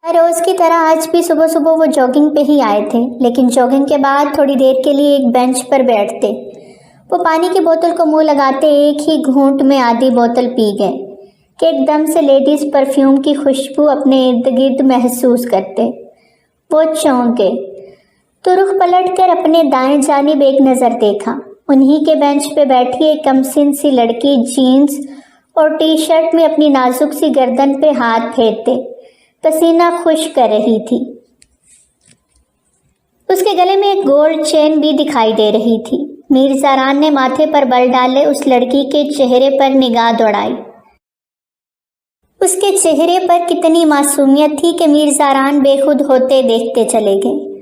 روز کی طرح آج بھی صبح صبح وہ جاگنگ پہ ہی آئے تھے، لیکن جاگنگ کے بعد تھوڑی دیر کے لیے ایک بینچ پر بیٹھتے۔ وہ پانی کی بوتل کو منہ لگاتے ایک ہی گھونٹ میں آدھی بوتل پی گئے کہ ایک دم سے لیڈیز پرفیوم کی خوشبو اپنے ارد گرد محسوس کرتے۔ وہ چونک گئے تو رخ پلٹ کر اپنے دائیں جانب ایک نظر دیکھا۔ انہی کے بینچ پہ بیٹھی ایک کمسن سی لڑکی جینز اور ٹی شرٹ میں اپنی نازک سی گردن پہ ہاتھ پھیرتے پسینہ خشک کر رہی تھی۔ اس کے گلے میں ایک گولڈ چین بھی دکھائی دے رہی تھی۔ میر زاران نے ماتھے پر بل ڈالے اس لڑکی کے چہرے پر نگاہ دوڑائی۔ اس کے چہرے پر کتنی معصومیت تھی کہ میر زاران بے خود ہوتے دیکھتے چلے گئے۔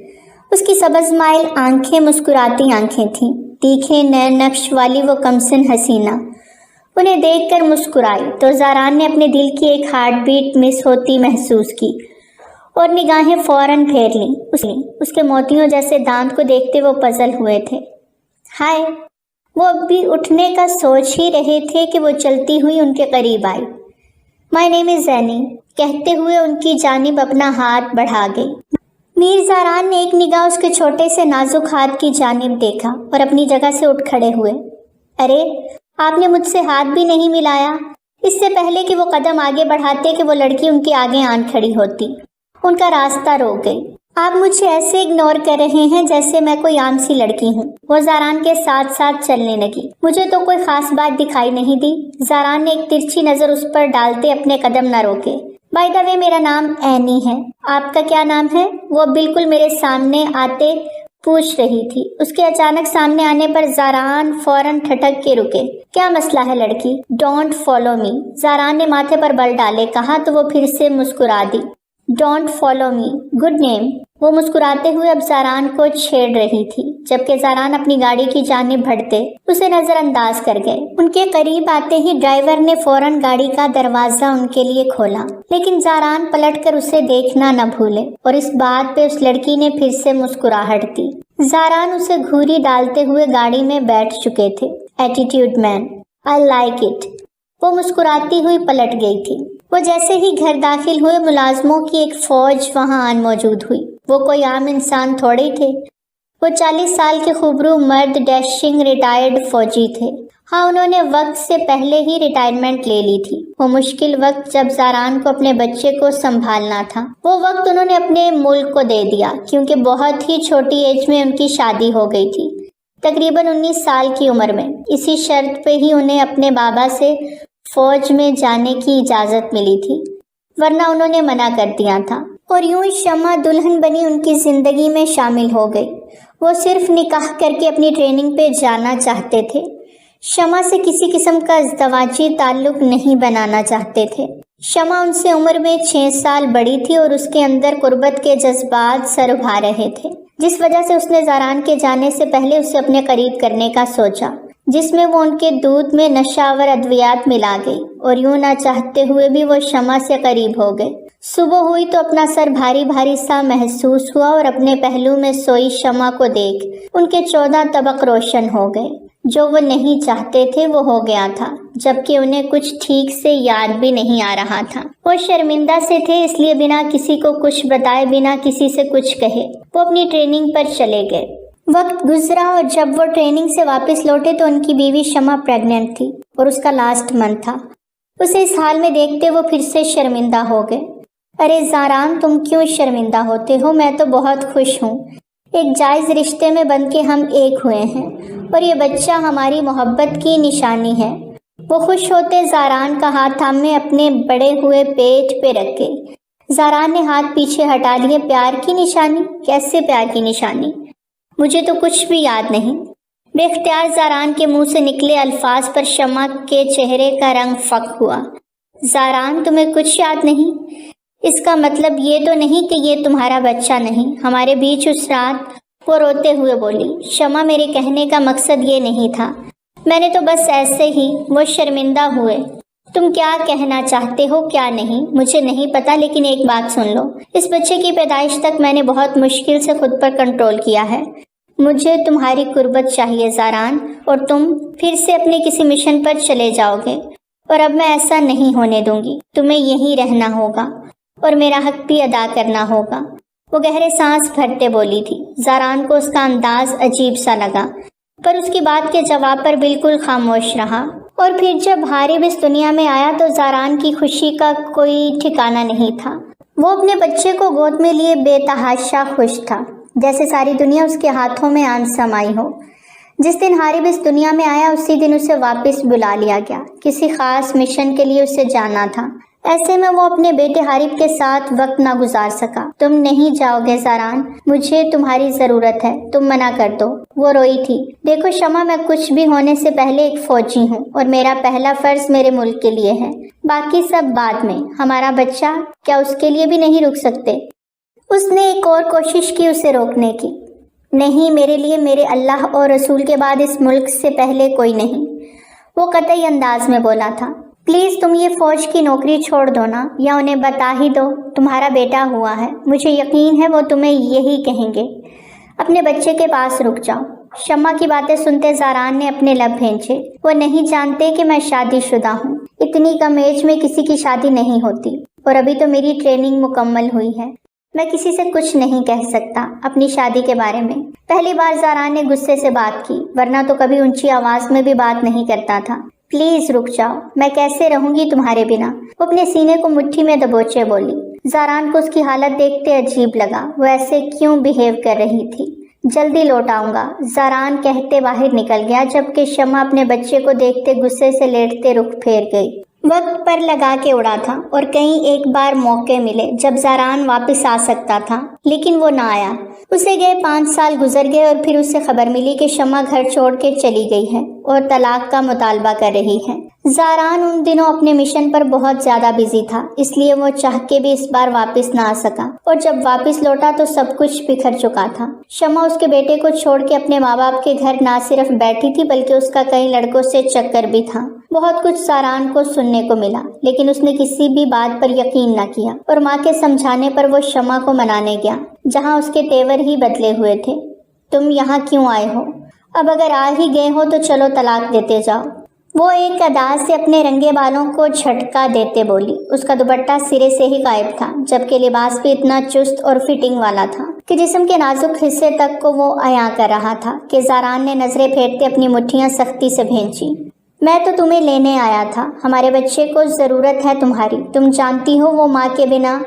اس کی سبز مائل آنکھیں مسکراتی آنکھیں تھیں، تیکھے نئے نقش والی وہ کمسن حسینہ انہیں دیکھ کر مسکرائی تو زاران نے اپنے دل کی ایک ہارٹ بیٹ مس ہوتی محسوس کی اور نگاہیں فوراً پھیر لیں۔ اس کے موتیوں جیسے دانت کو دیکھتے وہ پزل ہوئے تھے۔ ہائے، وہ اب بھی اٹھنے کا سوچ ہی رہے تھے کہ وہ چلتی ہوئی ان کے قریب آئی۔ مائی نیم از زینی کہتے ہوئے ان کی جانب اپنا ہاتھ بڑھا گئی۔ میر زاران نے ایک نگاہ اس کے چھوٹے سے نازک ہاتھ کی جانب دیکھا اور اپنی جگہ سے اٹھ کھڑے ہوئے۔ ارے، آپ نے مجھ سے ہاتھ بھی نہیں ملایا۔ اس سے پہلے کہ وہ قدم آگے بڑھاتے کہ وہ لڑکی ان کے آگے آن کھڑی ہوتی، ان کا راستہ روک گئی۔ آپ مجھے ایسے اگنور کر رہے ہیں جیسے میں کوئی عام سی لڑکی ہوں۔ وہ زاران کے ساتھ ساتھ چلنے لگی۔ مجھے تو کوئی خاص بات دکھائی نہیں دی۔ زاران نے ایک ترچھی نظر اس پر ڈالتے اپنے قدم نہ روکے۔ بائی دا وے، میرا نام اینی ہے، آپ کا کیا نام ہے؟ وہ بالکل میرے سامنے آتے پوچھ رہی تھی۔ اس کے اچانک سامنے آنے پر زاران فوراً ٹھٹک کے رکے۔ کیا مسئلہ ہے لڑکی؟ ڈونٹ فالو می، زاران نے ماتھے پر بل ڈالے کہا تو وہ پھر سے مسکرا دی۔ Don't follow me, good name, وہ مسکراتے ہوئے اب زاران کو چھیڑ رہی تھی، جبکہ زاران اپنی گاڑی کی جانب بڑھتے اسے نظر انداز کر گئے۔ ان کے قریب آتے ہی ڈرائیور نے فوراً گاڑی کا دروازہ ان کے لیے کھولا، لیکن زاران پلٹ کر اسے دیکھنا نہ بھولے اور اس بات پہ اس لڑکی نے پھر سے مسکراہٹ دی۔ زاران اسے گھوری ڈالتے ہوئے گاڑی میں بیٹھ چکے تھے۔ Attitude man, I like it, وہ مسکراتی ہوئی پلٹ گئی تھی۔ وہ جیسے ہی گھر داخل ہوئے ملازموں کی ایک فوج وہاں آن موجود ہوئی۔ وہ کوئی عام انسان تھوڑے تھے، وہ 40 سال کے خوبرو مرد ڈیشنگ ریٹائرڈ فوجی تھے۔ ہاں، انہوں نے وقت سے پہلے ہی ریٹائرمنٹ لے لی تھی۔ وہ مشکل وقت جب زاران کو اپنے بچے کو سنبھالنا تھا، وہ وقت انہوں نے اپنے ملک کو دے دیا، کیونکہ بہت ہی چھوٹی ایج میں ان کی شادی ہو گئی تھی، تقریباً 19 سال کی عمر میں۔ اسی شرط پہ ہی انہیں اپنے بابا سے فوج میں جانے کی اجازت ملی تھی، ورنہ انہوں نے منع کر دیا تھا۔ اور یوں شمع دلہن بنی ان کی زندگی میں شامل ہو گئی۔ وہ صرف نکاح کر کے اپنی ٹریننگ پہ جانا چاہتے تھے، شمع سے کسی قسم کا ازدواجی تعلق نہیں بنانا چاہتے تھے۔ شمع ان سے عمر میں 6 سال بڑی تھی اور اس کے اندر قربت کے جذبات سر اٹھا رہے تھے، جس وجہ سے اس نے زاران کے جانے سے پہلے اسے اپنے قریب کرنے کا سوچا، جس میں وہ ان کے دودھ میں نشہ آور ادویات ملا گئی، اور یوں نہ چاہتے ہوئے بھی وہ شمع سے قریب ہو گئے۔ صبح ہوئی تو اپنا سر بھاری بھاری سا محسوس ہوا اور اپنے پہلو میں سوئی شمع کو دیکھ ان کے 14 طبق روشن ہو گئے۔ جو وہ نہیں چاہتے تھے وہ ہو گیا تھا، جبکہ انہیں کچھ ٹھیک سے یاد بھی نہیں آ رہا تھا۔ وہ شرمندہ سے تھے، اس لیے بنا کسی کو کچھ بتائے، بنا کسی سے کچھ کہے وہ اپنی ٹریننگ پر چلے گئے۔ وقت گزرا اور جب وہ ٹریننگ سے واپس لوٹے تو ان کی بیوی شمع پریگننٹ تھی اور اس کا لاسٹ منتھ تھا۔ اسے اس حال میں دیکھتے وہ پھر سے شرمندہ ہو گئے۔ ارے زاران، تم کیوں شرمندہ ہوتے ہو؟ میں تو بہت خوش ہوں۔ ایک جائز رشتے میں بن کے ہم ایک ہوئے ہیں اور یہ بچہ ہماری محبت کی نشانی ہے۔ وہ خوش ہوتے زاران کا ہاتھ تھامے اپنے بڑے ہوئے پیٹ پہ رکھے۔ زاران نے ہاتھ پیچھے ہٹا لیے۔ پیار کی نشانی؟ کیسے پیار کی نشانی؟ مجھے تو کچھ بھی یاد نہیں۔ بے اختیار زاران کے منہ سے نکلے الفاظ پر شمع کے چہرے کا رنگ فک ہوا۔ زاران، تمہیں کچھ یاد نہیں؟ اس کا مطلب یہ تو نہیں کہ یہ تمہارا بچہ نہیں؟ ہمارے بیچ اس رات، وہ روتے ہوئے بولی۔ شمع، میرے کہنے کا مقصد یہ نہیں تھا، میں نے تو بس ایسے ہی۔ وہ شرمندہ ہوئے۔ تم کیا کہنا چاہتے ہو کیا نہیں مجھے نہیں پتا، لیکن ایک بات سن لو، اس بچے کی پیدائش تک میں نے بہت مشکل سے خود پر کنٹرول کیا ہے۔ مجھے تمہاری قربت چاہیے زاران، اور تم پھر سے اپنے کسی مشن پر چلے جاؤ گے، اور اب میں ایسا نہیں ہونے دوں گی۔ تمہیں یہیں رہنا ہوگا اور میرا حق بھی ادا کرنا ہوگا۔ وہ گہرے سانس بھرتے بولی تھی۔ زاران کو اس کا انداز عجیب سا لگا، پر اس کی بات کے جواب پر بالکل خاموش رہا۔ اور پھر جب حارب اس دنیا میں آیا تو زاران کی خوشی کا کوئی ٹھکانہ نہیں تھا۔ وہ اپنے بچے کو گود میں لیے بے تحاشا خوش تھا، جیسے ساری دنیا اس کے ہاتھوں میں آن سمائی ہو۔ جس دن حارب اس دنیا میں آیا اسی دن اسے واپس بلا لیا گیا، کسی خاص مشن کے لیے اسے جانا تھا۔ ایسے میں وہ اپنے بیٹے حارب کے ساتھ وقت نہ گزار سکا۔ تم نہیں جاؤ گے زاران، مجھے تمہاری ضرورت ہے، تم منع کر دو۔ وہ روئی تھی۔ دیکھو شمع، میں کچھ بھی ہونے سے پہلے ایک فوجی ہوں اور میرا پہلا فرض میرے ملک کے لیے ہے، باقی سب بعد میں۔ ہمارا بچہ، کیا اس کے لیے بھی نہیں رک سکتے؟ اس نے ایک اور کوشش کی اسے روکنے کی۔ نہیں، میرے لیے میرے اللہ اور رسول کے بعد اس ملک سے پہلے کوئی نہیں، وہ قطعی انداز میں بولا تھا۔ پلیز تم یہ فوج کی نوکری چھوڑ دو نا، یا انہیں بتا ہی دو تمہارا بیٹا ہوا ہے، مجھے یقین ہے وہ تمہیں یہی کہیں گے۔ اپنے بچے کے پاس رک جاؤ۔ شمع کی باتیں سنتے زاران نے اپنے لب بھینچے۔ وہ نہیں جانتے کہ میں شادی شدہ ہوں، اتنی کم ایج میں کسی کی شادی نہیں ہوتی، اور ابھی تو میری ٹریننگ مکمل ہوئی ہے۔ میں کسی سے کچھ نہیں کہہ سکتا اپنی شادی کے بارے میں۔ پہلی بار زاران نے غصے سے بات کی، ورنہ تو کبھی اونچی آواز میں بھی بات نہیں کرتا تھا۔ پلیز رک جاؤ، میں کیسے رہوں گی تمہارے بنا؟ وہ اپنے سینے کو مٹھی میں دبوچے بولی۔ زاران کو اس کی حالت دیکھتے عجیب لگا، وہ ایسے کیوں بہیو کر رہی تھی۔ جلدی لوٹ آؤں گا، زاران کہتے باہر نکل گیا، جبکہ شمع اپنے بچے کو دیکھتے غصے سے لیٹتے رخ پھیر گئی۔ وقت پر لگا کے اڑا تھا، اور کہیں ایک بار موقع ملے جب زاران واپس آ سکتا تھا، لیکن وہ نہ آیا۔ اسے گئے 5 سال گزر گئے اور پھر اسے خبر ملی کہ شمع گھر چھوڑ کے چلی گئی ہے اور طلاق کا مطالبہ کر رہی ہے۔ زاران ان دنوں اپنے مشن پر بہت زیادہ بزی تھا، اس لیے وہ چاہ کے بھی اس بار واپس نہ آ سکا، اور جب واپس لوٹا تو سب کچھ بکھر چکا تھا۔ شمع اس کے بیٹے کو چھوڑ کے اپنے ماں باپ کے گھر نہ صرف بیٹھی تھی بلکہ اس کا کئی لڑکوں سے چکر بھی تھا۔ بہت کچھ زاران کو سننے کو ملا، لیکن اس نے کسی بھی بات پر یقین نہ کیا، اور ماں کے سمجھانے پر وہ شمع کو منانے گیا، جہاں اس کے تیور ہی بدلے ہوئے تھے۔ تم یہاں کیوں آئے ہو؟ اب اگر آ ہی گئے ہو تو چلو طلاق دیتے جاؤ۔ وہ ایک ادا سے اپنے رنگے بالوں کو جھٹکا دیتے بولی۔ اس کا دوپٹہ سرے سے ہی غائب تھا، جبکہ لباس بھی اتنا چست اور فٹنگ والا تھا کہ جسم کے نازک حصے تک کو وہ عیاں کر رہا تھا کہ زاران نے نظریں پھیرتے اپنی مٹھیاں سختی سے بھینچی۔ میں تو تمہیں لینے آیا تھا، ہمارے بچے کو ضرورت ہے تمہاری، تم جانتی ہو وہ ماں کے بنا،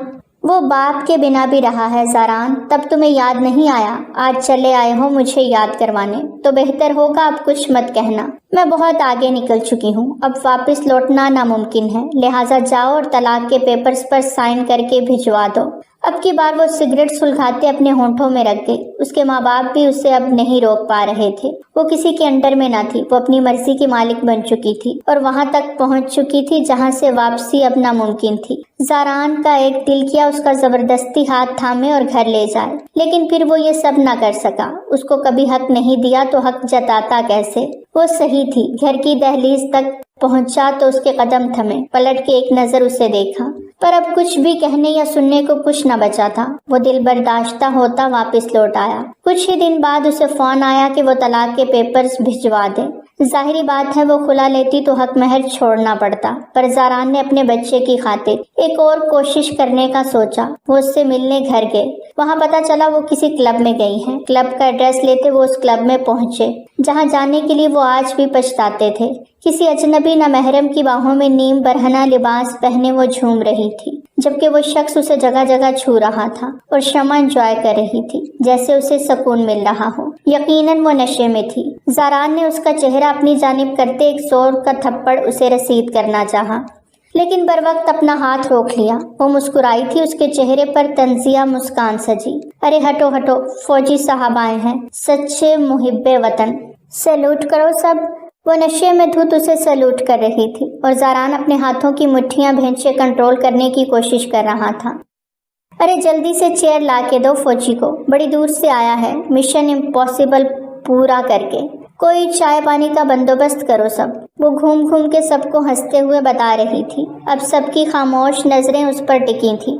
وہ باپ کے بنا بھی رہا ہے زاران، تب تمہیں یاد نہیں آیا؟ آج چلے آئے ہو مجھے یاد کروانے، تو بہتر ہوگا اب کچھ مت کہنا، میں بہت آگے نکل چکی ہوں، اب واپس لوٹنا ناممکن ہے، لہٰذا جاؤ اور طلاق کے پیپرز پر سائن کر کے بھجوا دو۔ اب کی بار وہ سگریٹ سلگاتے اپنے ہونٹوں میں رکھ گئی۔ اس کے ماں باپ بھی اسے اب نہیں روک پا رہے تھے، وہ کسی کے انڈر میں نہ تھی، وہ اپنی مرضی کی مالک بن چکی تھی اور وہاں تک پہنچ چکی تھی جہاں سے واپسی اب ناممکن تھی۔ زاران کا ایک دل کیا اس کا زبردستی ہاتھ تھامے اور گھر لے جائے، لیکن پھر وہ یہ سب نہ کر سکا۔ اس کو کبھی حق نہیں دیا تو حق جتاتا کیسے؟ وہ صحیح تھی۔ گھر کی دہلیز تک پہنچا تو اس کے قدم تھمے، پلٹ کے ایک نظر اسے دیکھا، پر اب کچھ بھی کہنے یا سننے کو کچھ نہ بچا تھا۔ وہ دل برداشتہ ہوتا واپس لوٹ آیا۔ کچھ ہی دن بعد اسے فون آیا کہ وہ طلاق کے پیپرز بھجوا دے۔ ظاہری بات ہے وہ کھلا لیتی تو حق مہر چھوڑنا پڑتا، پر زاران نے اپنے بچے کی خاطر ایک اور کوشش کرنے کا سوچا۔ وہ اس سے ملنے گھر گئے، وہاں پتہ چلا وہ کسی کلب میں گئی ہیں۔ کلب کا ایڈریس لیتے وہ اس کلب میں پہنچے، جہاں جانے کے لیے وہ آج بھی پچھتاتے تھے۔ کسی اجنبی نہ محرم کی باہوں میں نیم برہنہ لباس پہنے وہ جھوم رہی تھی، جبکہ وہ شخص اسے جگہ جگہ چھو رہا تھا اور شمع انجوائے کر رہی تھی، جیسے اسے سکون مل رہا ہو۔ یقیناً وہ نشے میں تھی۔ زاران نے اس کا چہرہ اپنی جانب کرتے ایک زور کا تھپڑ اسے رسید کرنا چاہا، لیکن بر وقت اپنا ہاتھ روک لیا۔ وہ مسکرائی تھی، اس کے چہرے پر طنزیہ مسکان سجی۔ ارے ہٹو ہٹو، فوجی صاحب آئے ہیں، سچے محب وطن، سیلوٹ کرو سب۔ وہ نشے میں دھت اسے سیلوٹ کر رہی تھی اور زاران اپنے ہاتھوں کی مٹھیاں بھینچے کنٹرول کرنے کی کوشش کر رہا تھا۔ ارے جلدی سے چیئر لا کے دو فوجی کو، بڑی دور سے آیا ہے مشن امپاسبل پورا کر کے، کوئی چائے پانی کا بندوبست کرو سب۔ وہ گھوم گھوم کے سب کو ہنستے ہوئے بتا رہی تھی۔ اب سب کی خاموش نظریں اس پر ٹکی تھیں۔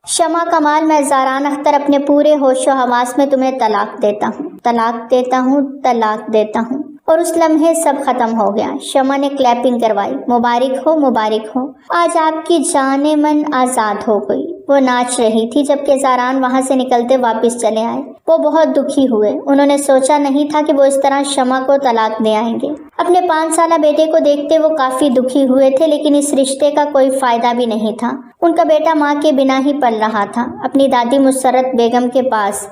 شمع کمال، میں زاران اختر اپنے پورے ہوش و حواس میں تمہیں طلاق دیتا ہوں، طلاق دیتا ہوں، طلاق دیتا ہوں۔ اور اس لمحے سب ختم ہو گیا۔ شمع نے کلیپنگ کروائی۔ مبارک ہو، مبارک ہو، آج آپ کی جان من آزاد ہو گئی۔ وہ ناچ رہی تھی جبکہ زاران وہاں سے نکلتے واپس چلے آئے۔ وہ بہت دکھی ہوئے، انہوں نے سوچا نہیں تھا کہ وہ اس طرح شمع کو طلاق دے آئیں گے۔ اپنے 5 سالہ بیٹے کو دیکھتے وہ کافی دکھی ہوئے تھے، لیکن اس رشتے کا کوئی فائدہ بھی نہیں تھا۔ ان کا بیٹا ماں کے بنا ہی پل رہا تھا، اپنی دادی مسرت بیگم کے پاس،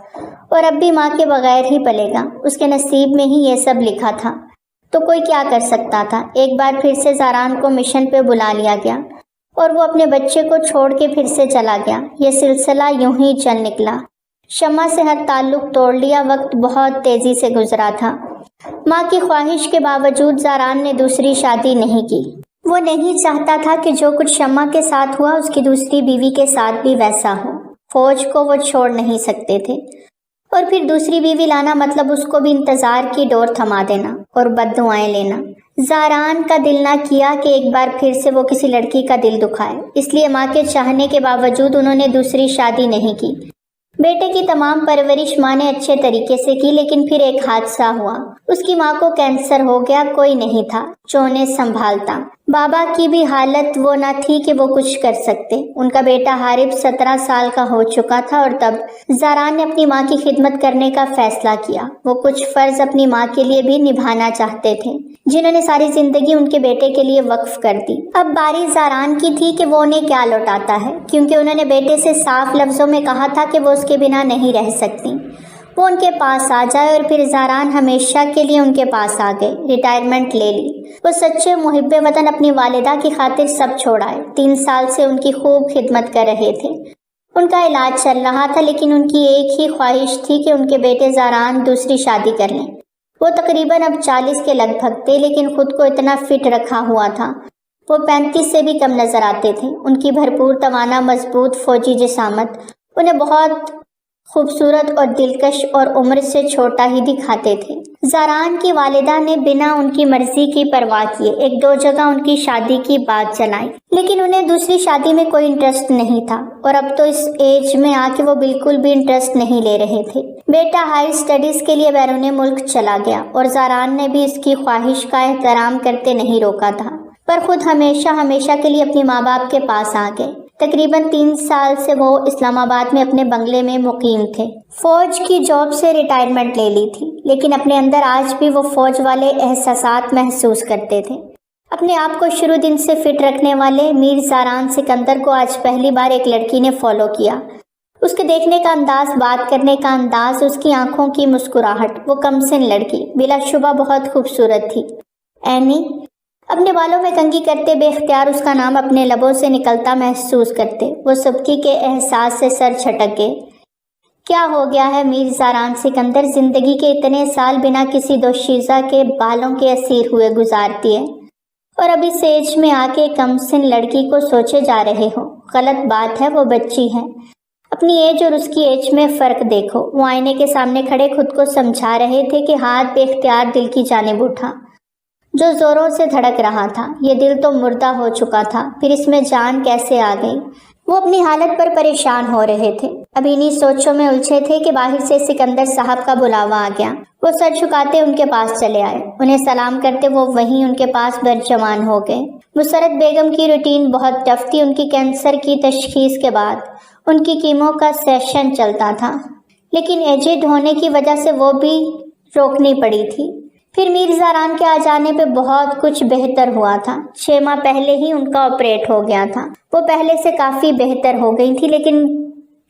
اور اب بھی ماں کے بغیر ہی پلے گا۔ اس کے نصیب میں ہی یہ سب لکھا تھا، تو کوئی کیا کر سکتا تھا۔ ایک بار پھر سے زاران کو مشن پہ بلا لیا گیا اور وہ اپنے بچے کو چھوڑ کے پھر سے چلا گیا۔ یہ سلسلہ یوں ہی چل نکلا۔ شمع سے ہر تعلق توڑ لیا۔ وقت بہت تیزی سے گزرا تھا۔ ماں کی خواہش کے باوجود زاران نے دوسری شادی نہیں کی۔ وہ نہیں چاہتا تھا کہ جو کچھ شمع کے ساتھ ہوا اس کی دوسری بیوی کے ساتھ بھی ویسا ہو۔ فوج کو وہ چھوڑ نہیں سکتے تھے، اور پھر دوسری بیوی لانا مطلب اس کو بھی انتظار کی ڈور تھما دینا اور بددعائیں لینا۔ زاران کا دل نہ کیا کہ ایک بار پھر سے وہ کسی لڑکی کا دل دکھائے، اس لیے ماں کے چاہنے کے باوجود انہوں نے دوسری شادی نہیں کی۔ بیٹے کی تمام پرورش ماں نے اچھے طریقے سے کی، لیکن پھر ایک حادثہ ہوا۔ اس کی ماں کو کینسر ہو گیا، کوئی نہیں تھا جو انہیں سنبھالتا۔ بابا کی بھی حالت وہ نہ تھی کہ وہ کچھ کر سکتے۔ ان کا بیٹا حارب 17 سال کا ہو چکا تھا، اور تب زاران نے اپنی ماں کی خدمت کرنے کا فیصلہ کیا۔ وہ کچھ فرض اپنی ماں کے لیے بھی نبھانا چاہتے تھے، جنہوں نے ساری زندگی ان کے بیٹے کے لیے وقف کر دی۔ اب باری زاران کی تھی کہ وہ انہیں کیا لوٹاتا ہے، کیونکہ انہوں نے بیٹے سے صاف لفظوں میں کہا تھا کہ وہ اس کے بنا نہیں رہ سکتی۔ وہ ان کے پاس آ جائے، اور پھر زاران ہمیشہ کے لیے ان کے پاس آ گئے، ریٹائرمنٹ لے لی۔ وہ سچے محب وطن اپنی والدہ کی خاطر سب چھوڑ آئے۔ 3 سال سے ان کی خوب خدمت کر رہے تھے۔ ان کا علاج چل رہا تھا، لیکن ان کی ایک ہی خواہش تھی کہ ان کے بیٹے زاران دوسری شادی کر لیں۔ وہ تقریباً اب 40 کے لگ بھگ تھے، لیکن خود کو اتنا فٹ رکھا ہوا تھا۔ وہ 35 سے بھی کم نظر آتے تھے۔ ان کی بھرپور توانا، مضبوط فوجی جسامت انہیں بہت خوبصورت اور دلکش اور عمر سے چھوٹا ہی دکھاتے تھے۔ زاران کی والدہ نے بنا ان کی مرضی کی پرواہ کیے 1-2 جگہ ان کی شادی کی بات چلائی، لیکن انہیں دوسری شادی میں کوئی انٹرسٹ نہیں تھا، اور اب تو اس ایج میں آ کے وہ بالکل بھی انٹرسٹ نہیں لے رہے تھے۔ بیٹا ہائی اسٹڈیز کے لیے بیرون ملک چلا گیا، اور زاران نے بھی اس کی خواہش کا احترام کرتے نہیں روکا تھا، پر خود ہمیشہ کے لیے اپنے ماں باپ کے پاس آ گئے۔ تقریباً 3 سال سے وہ اسلام آباد میں اپنے بنگلے میں مقیم تھے۔ فوج کی جاب سے ریٹائرمنٹ لے لی تھی، لیکن اپنے اندر آج بھی وہ فوج والے احساسات محسوس کرتے تھے۔ اپنے آپ کو شروع دن سے فٹ رکھنے والے میر زاران سکندر کو آج پہلی بار ایک لڑکی نے فالو کیا۔ اس کے دیکھنے کا انداز، بات کرنے کا انداز، اس کی آنکھوں کی مسکراہٹ، وہ کم سن لڑکی بلا شبہ بہت خوبصورت تھی۔ اینی اپنے بالوں میں کنگھی کرتے بے اختیار اس کا نام اپنے لبوں سے نکلتا محسوس کرتے، وہ سبکی کے احساس سے سر چھٹک گئے۔ کیا ہو گیا ہے میر زاران سکندر؟ زندگی کے اتنے سال بنا کسی دوشیزہ کے بالوں کے اسیر ہوئے گزارتی ہے، اور اب اس ایج میں آ کے کم سن لڑکی کو سوچے جا رہے ہو۔ غلط بات ہے، وہ بچی ہے۔ اپنی ایج اور اس کی ایج میں فرق دیکھو۔ وہ آئینے کے سامنے کھڑے خود کو سمجھا رہے تھے کہ ہاتھ بے اختیار دل کی جانب اٹھا جو زوروں سے دھڑک رہا تھا۔ یہ دل تو مردہ ہو چکا تھا، پھر اس میں جان کیسے آ گئی؟ وہ اپنی حالت پر پریشان ہو رہے تھے، اب انہی سوچوں میں الجھے تھے کہ باہر سے سکندر صاحب کا بلاوا آ گیا۔ وہ سر جھکاتے ان کے پاس چلے آئے، انہیں سلام کرتے وہ وہیں ان کے پاس برجمان ہو گئے۔ مسرت بیگم کی روٹین بہت ٹف تھی۔ ان کی کینسر کی تشخیص کے بعد ان کی کیمو کا سیشن چلتا تھا، لیکن ایجڈ ہونے کی وجہ سے وہ بھی روکنی پڑی تھی۔ پھر میر زاران کے آ جانے پہ بہت کچھ بہتر ہوا تھا۔ 6 ماہ پہلے ہی ان کا آپریٹ ہو گیا تھا۔ وہ پہلے سے کافی بہتر ہو گئی تھی، لیکن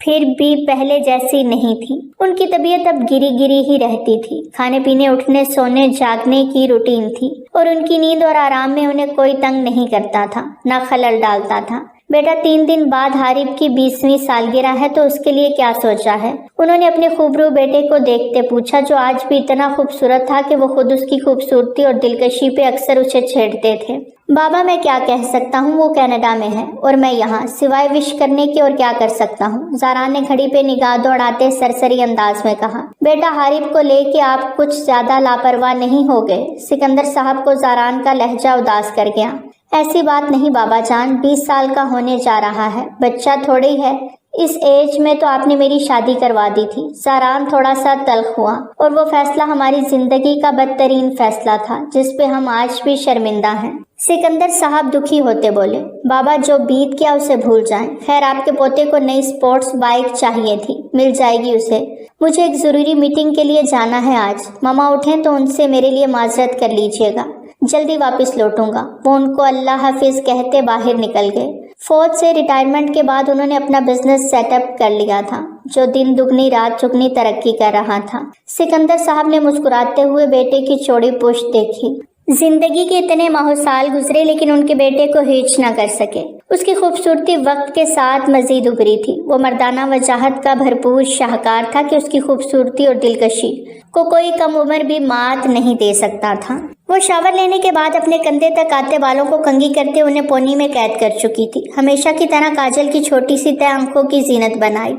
پھر بھی پہلے جیسی نہیں تھی۔ ان کی طبیعت اب گری ہی رہتی تھی۔ کھانے پینے، اٹھنے سونے جاگنے کی روٹین تھی، اور ان کی نیند اور آرام میں انہیں کوئی تنگ نہیں کرتا تھا، نہ خلل ڈالتا تھا۔ بیٹا 3 دن بعد حارب کی 20ویں سالگرہ ہے، تو اس کے لیے کیا سوچا ہے؟ انہوں نے اپنے خوبرو بیٹے کو دیکھتے پوچھا، جو آج بھی اتنا خوبصورت تھا کہ وہ خود اس کی خوبصورتی اور دلکشی پہ اکثر اسے چھیڑتے تھے۔ بابا میں کیا کہہ سکتا ہوں، وہ کینیڈا میں ہے اور میں یہاں، سوائے وش کرنے کے اور کیا کر سکتا ہوں؟ زاران نے گھڑی پہ نگاہ دوڑاتے سرسری انداز میں کہا۔ بیٹا حارب کو لے کے آپ کچھ زیادہ لاپرواہ نہیں ہو گئے؟ سکندر صاحب کو زاران کا لہجہ اداس کر گیا۔ ایسی بات نہیں بابا جان، 20 سال کا ہونے جا رہا ہے، بچہ تھوڑی ہے، اس ایج میں تو آپ نے میری شادی کروا دی تھی۔ زاران تھوڑا سا تلخ ہوا، اور وہ فیصلہ ہماری زندگی کا بدترین فیصلہ تھا جس پہ ہم آج بھی شرمندہ ہیں۔ سکندر صاحب دکھی ہوتے بولے، بابا جو بیت گیا اسے بھول جائیں۔ خیر آپ کے پوتے کو نئی سپورٹس بائیک چاہیے تھی، مل جائے گی اسے۔ مجھے ایک ضروری میٹنگ کے لیے جانا ہے آج، ماما اٹھیں تو ان سے میرے لیے معذرت کر لیجیے گا، جلدی واپس لوٹوں گا۔ وہ ان کو اللہ حافظ کہتے باہر نکل گئے۔ فوج سے ریٹائرمنٹ کے بعد انہوں نے اپنا بزنس سیٹ اپ کر لیا تھا جو دن دگنی رات چگنی ترقی کر رہا تھا۔ سکندر صاحب نے مسکراتے ہوئے بیٹے کی چوڑی پشت دیکھی۔ زندگی کے اتنے ماہ و سال گزرے لیکن ان کے بیٹے کو ہیچ نہ کر سکے۔ اس کی خوبصورتی وقت کے ساتھ مزید ابھری تھی۔ وہ مردانہ وجاہت کا بھرپور شاہکار تھا کہ اس کی خوبصورتی اور دلکشی کو کوئی کم عمر بھی مات نہیں دے سکتا تھا۔ وہ شاور لینے کے بعد اپنے کندھے تک آتے بالوں کو کنگھی کرتے انہیں پونی میں قید کر چکی تھی۔ ہمیشہ کی طرح کاجل کی چھوٹی سی تہ آنکھوں کی زینت بنائی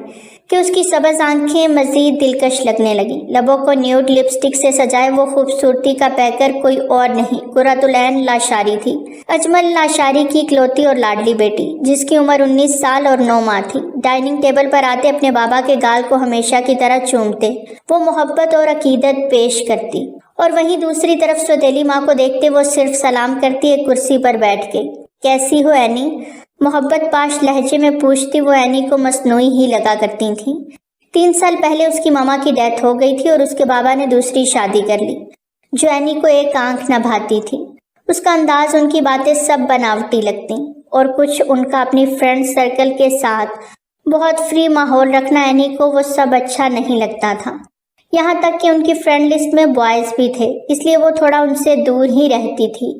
کہ اس کی سبز آنکھیں مزید دلکش لگنے لگیں۔ لبوں کو نیوڈ لپسٹک سے سجائے وہ خوبصورتی کا پیکر کوئی اور نہیں، قرۃ العین لاشاری تھی، اجمل لاشاری کی اکلوتی اور لاڈلی بیٹی جس کی عمر 19 سال اور 9 ماہ تھی۔ ڈائننگ ٹیبل پر آتے اپنے بابا کے گال کو ہمیشہ کی طرح چومتے وہ محبت اور عقیدت پیش کرتی، اور وہیں دوسری طرف سوتیلی ماں کو دیکھتے وہ صرف سلام کرتی ایک کرسی پر بیٹھ کے۔ کیسی ہو اینی؟ محبت پاش لہجے میں پوچھتی وہ اینی کو مصنوعی ہی لگا کرتی تھیں۔ 3 سال پہلے اس کی ماما کی ڈیتھ ہو گئی تھی اور اس کے بابا نے دوسری شادی کر لی جو اینی کو ایک آنکھ نہ بھاتی تھی۔ اس کا انداز، ان کی باتیں سب بناوٹی لگتی، اور کچھ ان کا اپنی فرینڈ سرکل کے ساتھ بہت فری ماحول رکھنا اینی کو وہ سب اچھا نہیں لگتا تھا۔ یہاں تک کہ ان کی فرینڈ لسٹ میں بوائز بھی تھے، اس لیے وہ تھوڑا ان سے دور ہی رہتی تھی،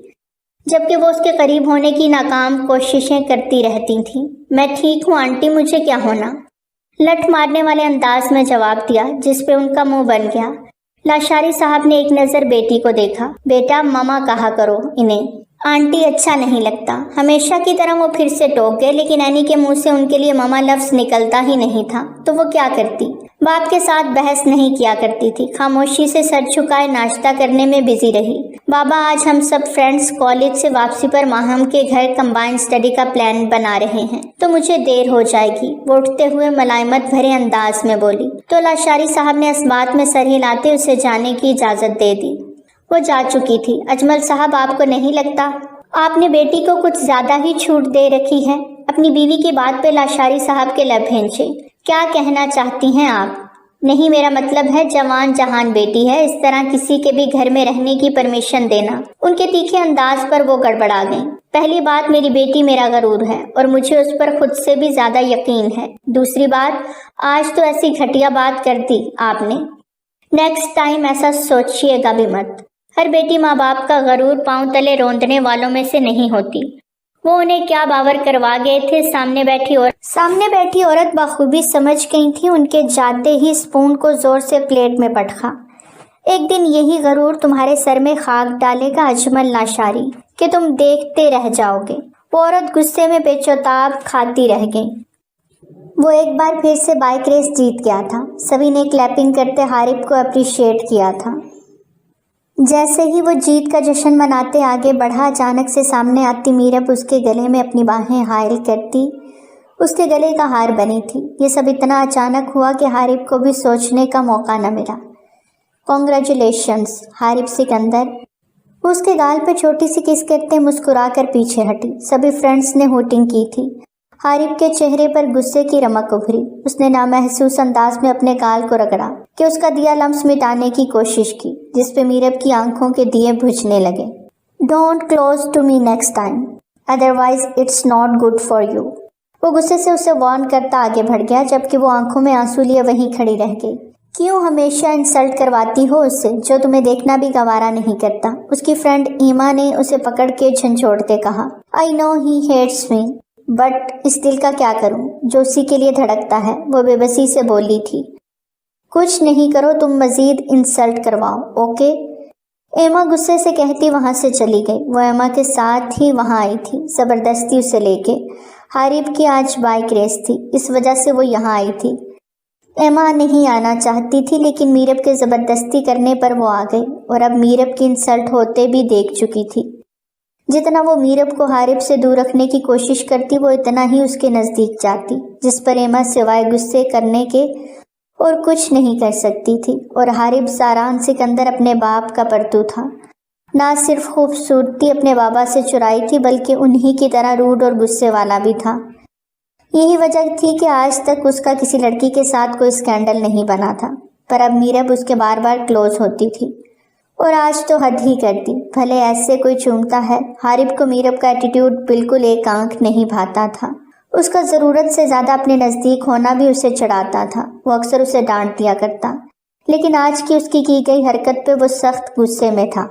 جبکہ وہ اس کے قریب ہونے کی ناکام کوششیں کرتی رہتی تھیں۔ میں ٹھیک ہوں آنٹی، مجھے کیا ہونا؟ لٹ مارنے والے انداز میں جواب دیا جس پہ ان کا منہ بن گیا۔ لاشاری صاحب نے ایک نظر بیٹی کو دیکھا۔ بیٹا ماما کہا کرو انہیں، آنٹی اچھا نہیں لگتا۔ ہمیشہ کی طرح وہ پھر سے ٹوک گئے، لیکن اینی کے منہ سے ان کے لیے ماما لفظ نکلتا ہی نہیں تھا، تو وہ کیا کرتی؟ باپ کے ساتھ بحث نہیں کیا کرتی تھی، خاموشی سے سر جھکائے ناشتہ کرنے میں بزی رہی۔ بابا آج ہم سب فرینڈز کالج سے واپسی پر ماہم کے گھر کمبائن اسٹڈی کا پلان بنا رہے ہیں، تو مجھے دیر ہو جائے گی، وہ اٹھتے ہوئے ملائمت بھرے انداز میں بولی۔ تو لاشاری صاحب نے اس بات میں سر ہلاتے اسے جانے کی اجازت دے دی۔ وہ جا چکی تھی۔ اجمل صاحب آپ کو نہیں لگتا آپ نے بیٹی کو کچھ زیادہ ہی چھوٹ دے رکھی ہے؟ اپنی بیوی کی بات پہ لاشاری صاحب کے لب بھینچے۔ کیا کہنا چاہتی ہیں آپ؟ نہیں، میرا مطلب ہے جوان جہان بیٹی ہے، اس طرح کسی کے بھی گھر میں رہنے کی پرمیشن دینا۔ ان کے تیکھے انداز پر وہ گڑبڑا گئیں۔ پہلی بات، میری بیٹی میرا غرور ہے اور مجھے اس پر خود سے بھی زیادہ یقین ہے۔ دوسری بات، آج تو ایسی گھٹیا بات کر دی آپ نے، نیکسٹ ٹائم ایسا سوچیے گا بھی مت۔ ہر بیٹی ماں باپ کا غرور پاؤں تلے روندنے والوں میں سے نہیں ہوتی۔ وہ انہیں کیا باور کروا گئے تھے، سامنے بیٹھی عورت بخوبی سمجھ گئی تھی۔ ان کے جاتے ہی سپون کو زور سے پلیٹ میں پٹخا۔ ایک دن یہی غرور تمہارے سر میں خاک ڈالے گا اجمل لاشاری، کہ تم دیکھتے رہ جاؤ گے۔ وہ عورت غصے میں پیچوتاب کھاتی رہ گئی۔ وہ ایک بار پھر سے بائک ریس جیت گیا تھا۔ سبھی نے کلیپنگ کرتے حارب کو اپریشیٹ کیا تھا۔ جیسے ہی وہ جیت کا جشن مناتے آگے بڑھا، اچانک سے سامنے آتی میرب اس کے گلے میں اپنی باہیں حائل کرتی اس کے گلے کا ہار بنی تھی۔ یہ سب اتنا اچانک ہوا کہ حارب کو بھی سوچنے کا موقع نہ ملا۔ کانگریچولیشنز حارب سکندر۔ وہ اس کے گال پہ چھوٹی سی کس کرتے مسکرا کر پیچھے ہٹی۔ سبھی فرینڈز نے ہوٹنگ کی تھی۔ حارب کے چہرے پر غصے کی رمق ابھری۔ اس نے نامحسوس انداز میں اپنے گال کو رگڑا کہ اس کا دیا لمس مٹانے کی کوشش کی، جس پہ میرب کی آنکھوں کے دیے بجھنے لگے۔ Don't close to me next time, otherwise it's not good for you. وہ غصے سے اسے وارن کرتا آگے بڑھ گیا، جبکہ وہ آنکھوں میں آنسو لیے وہیں کھڑی رہ گئی۔ کیوں ہمیشہ انسلٹ کرواتی ہو اس سے جو تمہیں دیکھنا بھی گوارا نہیں کرتا؟ اس کی فرینڈ ایما نے اسے پکڑ کے جھنجھوڑتے کہا۔ آئی نو ہی ہیٹس می، بٹ اس دل کا کیا کروں جو اسی کے لیے دھڑکتا ہے، وہ بے بسی سے بولی تھی۔ کچھ نہیں کرو، تم مزید انسلٹ کرواؤ، اوکے؟ ایما غصے سے کہتی وہاں سے چلی گئی۔ وہ ایما کے ساتھ ہی وہاں آئی تھی، زبردستی اسے لے کے۔ حارب کی آج بائک ریس تھی، اس وجہ سے وہ یہاں آئی تھی۔ ایما نہیں آنا چاہتی تھی، لیکن میرب کے زبردستی کرنے پر وہ آ گئی، اور اب میرب کی انسلٹ ہوتے بھی دیکھ چکی تھی۔ جتنا وہ میرب کو حارب سے دور رکھنے کی کوشش کرتی وہ اتنا ہی اس کے نزدیک جاتی، جس پر ایما سوائے غصے کرنے کے اور کچھ نہیں کر سکتی تھی۔ اور حارب زاران سکندر اپنے باپ کا پرتو تھا، نہ صرف خوبصورتی اپنے بابا سے چرائی تھی بلکہ انہی کی طرح روڈ اور غصے والا بھی تھا۔ یہی وجہ تھی کہ آج تک اس کا کسی لڑکی کے ساتھ کوئی اسکینڈل نہیں بنا تھا، پر اب میرب اس کے بار بار کلوز ہوتی تھی اور آج تو حد ہی کرتی، بھلے ایسے کوئی چومتا ہے۔ حارب کو میرب کا ایٹیٹیوڈ بالکل ایک آنکھ نہیں بھاتا تھا، اس کا ضرورت سے زیادہ اپنے نزدیک ہونا بھی اسے چڑھاتا تھا۔ وہ اکثر اسے ڈانٹ دیا کرتا، لیکن آج کی اس کی گئی حرکت پہ وہ سخت غصے میں تھا۔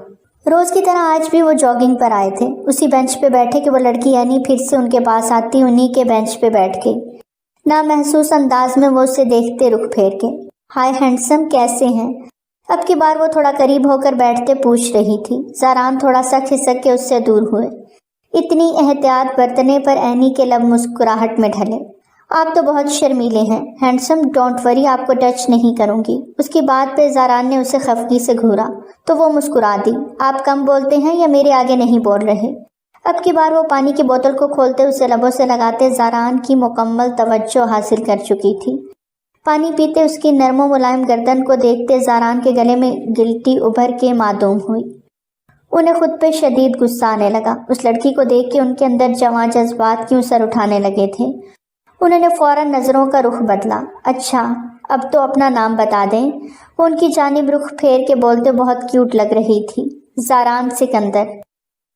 روز کی طرح آج بھی وہ جاگنگ پر آئے تھے، اسی بینچ پہ بیٹھے کہ وہ لڑکی یعنی پھر سے ان کے پاس آتی، انہی کے بینچ پہ بیٹھ کے نامحسوس انداز میں وہ اسے دیکھتے رخ پھیر کے، ہائے ہینڈسم کیسے ہیں؟ اب کی بار وہ تھوڑا قریب ہو کر بیٹھتے پوچھ رہی تھی۔ زاران تھوڑا سا کھسک کے اس سے دور ہوئے، اتنی احتیاط برتنے پر اینی کے لب مسکراہٹ میں ڈھلے۔ آپ تو بہت شرمیلے ہیں ہینڈسم، ڈونٹ وری، آپ کو ٹچ نہیں کروں گی۔ اس کی بات پہ زاران نے اسے خفگی سے گھورا تو وہ مسکرا دی۔ آپ کم بولتے ہیں یا میرے آگے نہیں بول رہے؟ اب کی بار وہ پانی کی بوتل کو کھولتے اسے لبوں سے لگاتے زاران کی مکمل توجہ حاصل کر چکی تھی۔ پانی پیتے اس کی نرم و ملائم گردن کو دیکھتے زاران کے گلے میں گلٹی ابھر کے معدوم ہوئی۔ انہیں خود پہ شدید غصہ آنے لگا، اس لڑکی کو دیکھ کے ان کے اندر جواں جذبات کیوں سر اٹھانے لگے تھے۔ انہوں نے فوراً نظروں کا رخ بدلا۔ اچھا اب تو اپنا نام بتا دیں۔ وہ ان کی جانب رخ پھیر کے بولتے بہت کیوٹ لگ رہی تھی، زاران سکندر۔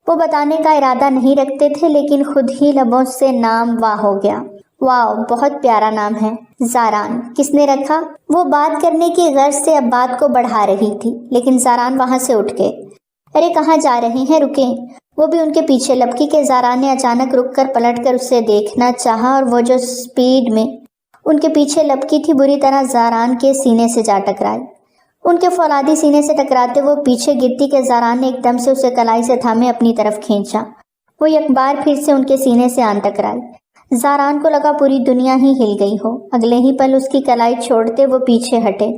وہ بتانے کا ارادہ نہیں رکھتے تھے لیکن خود ہی لبوں سے نام واہ ہو گیا۔ واو، بہت پیارا نام ہے زاران، کس نے رکھا؟ وہ بات کرنے کی غرض سے اب بات کو بڑھا رہی تھی لیکن زاران وہاں سے اٹھ گئے۔ ارے کہاں جا رہے ہیں، رکیں۔ وہ بھی ان کے پیچھے لپکی کہ زاران نے اچانک رک کر پلٹ کر اسے دیکھنا چاہا اور وہ جو سپیڈ میں ان کے پیچھے لپکی تھی بری طرح زاران کے سینے سے جا ٹکرائی۔ ان کے فولادی سینے سے ٹکراتے وہ پیچھے گرتی کہ زاران نے ایک دم سے اسے کلائی سے تھامے اپنی طرف کھینچا۔ وہ یک بار پھر سے ان کے سینے سے آن ٹکرائی۔ زاران کو لگا پوری دنیا ہی ہل گئی ہو، اگلے ہی پل اس کی کلائی چھوڑتے وہ پیچھے ہٹے۔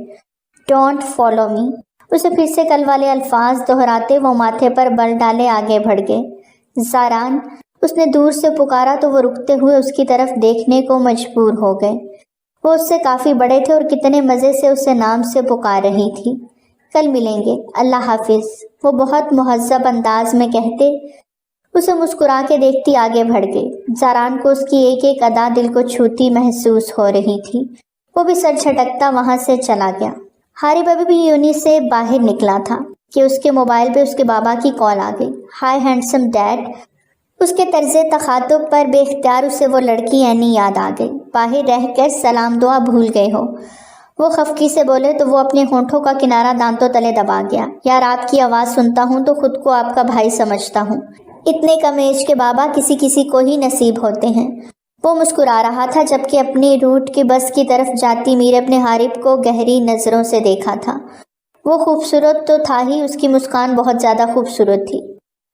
ڈونٹ فالو می، اسے پھر سے کل والے الفاظ دہراتے وہ ماتھے پر بل ڈالے آگے بڑھ گئے۔ زاران، اس نے دور سے پکارا تو وہ رکتے ہوئے اس کی طرف دیکھنے کو مجبور ہو گئے۔ وہ اس سے کافی بڑے تھے اور کتنے مزے سے اسے نام سے پکار رہی تھی۔ کل ملیں گے، اللہ حافظ، وہ بہت مہذب انداز میں کہتے اسے مسکرا کے دیکھتی آگے بڑھ گئی۔ زاران کو اس کی ایک ایک ادا دل کو چھوتی محسوس ہو رہی تھی۔ وہ بھی سر جھٹکتا وہاں سے چلا گیا۔ حارب ابھی بھی یونی سے باہر نکلا تھا کہ اس کے موبائل پہ اس کے بابا کی کال آ گئی۔ ہائے ہینڈسم ڈیڈ۔ اس کے طرز تخاطب پر بے اختیار اسے وہ لڑکی اینی یاد آ گئی۔ باہر رہ کر سلام دعا بھول گئے ہو، وہ خفگی سے بولے تو وہ اپنے ہونٹوں کا کنارہ دانتوں تلے دبا گیا۔ یار آپ کی آواز سنتا ہوں تو خود کو آپ کا بھائی سمجھتا ہوں، اتنے کم ایج کے بابا کسی کسی کو ہی نصیب ہوتے ہیں۔ وہ مسکرا رہا تھا جبکہ اپنی روٹ کی بس کی طرف جاتی میرب نے حارب کو گہری نظروں سے دیکھا تھا۔ وہ خوبصورت تو تھا ہی، اس کی مسکان بہت زیادہ خوبصورت تھی۔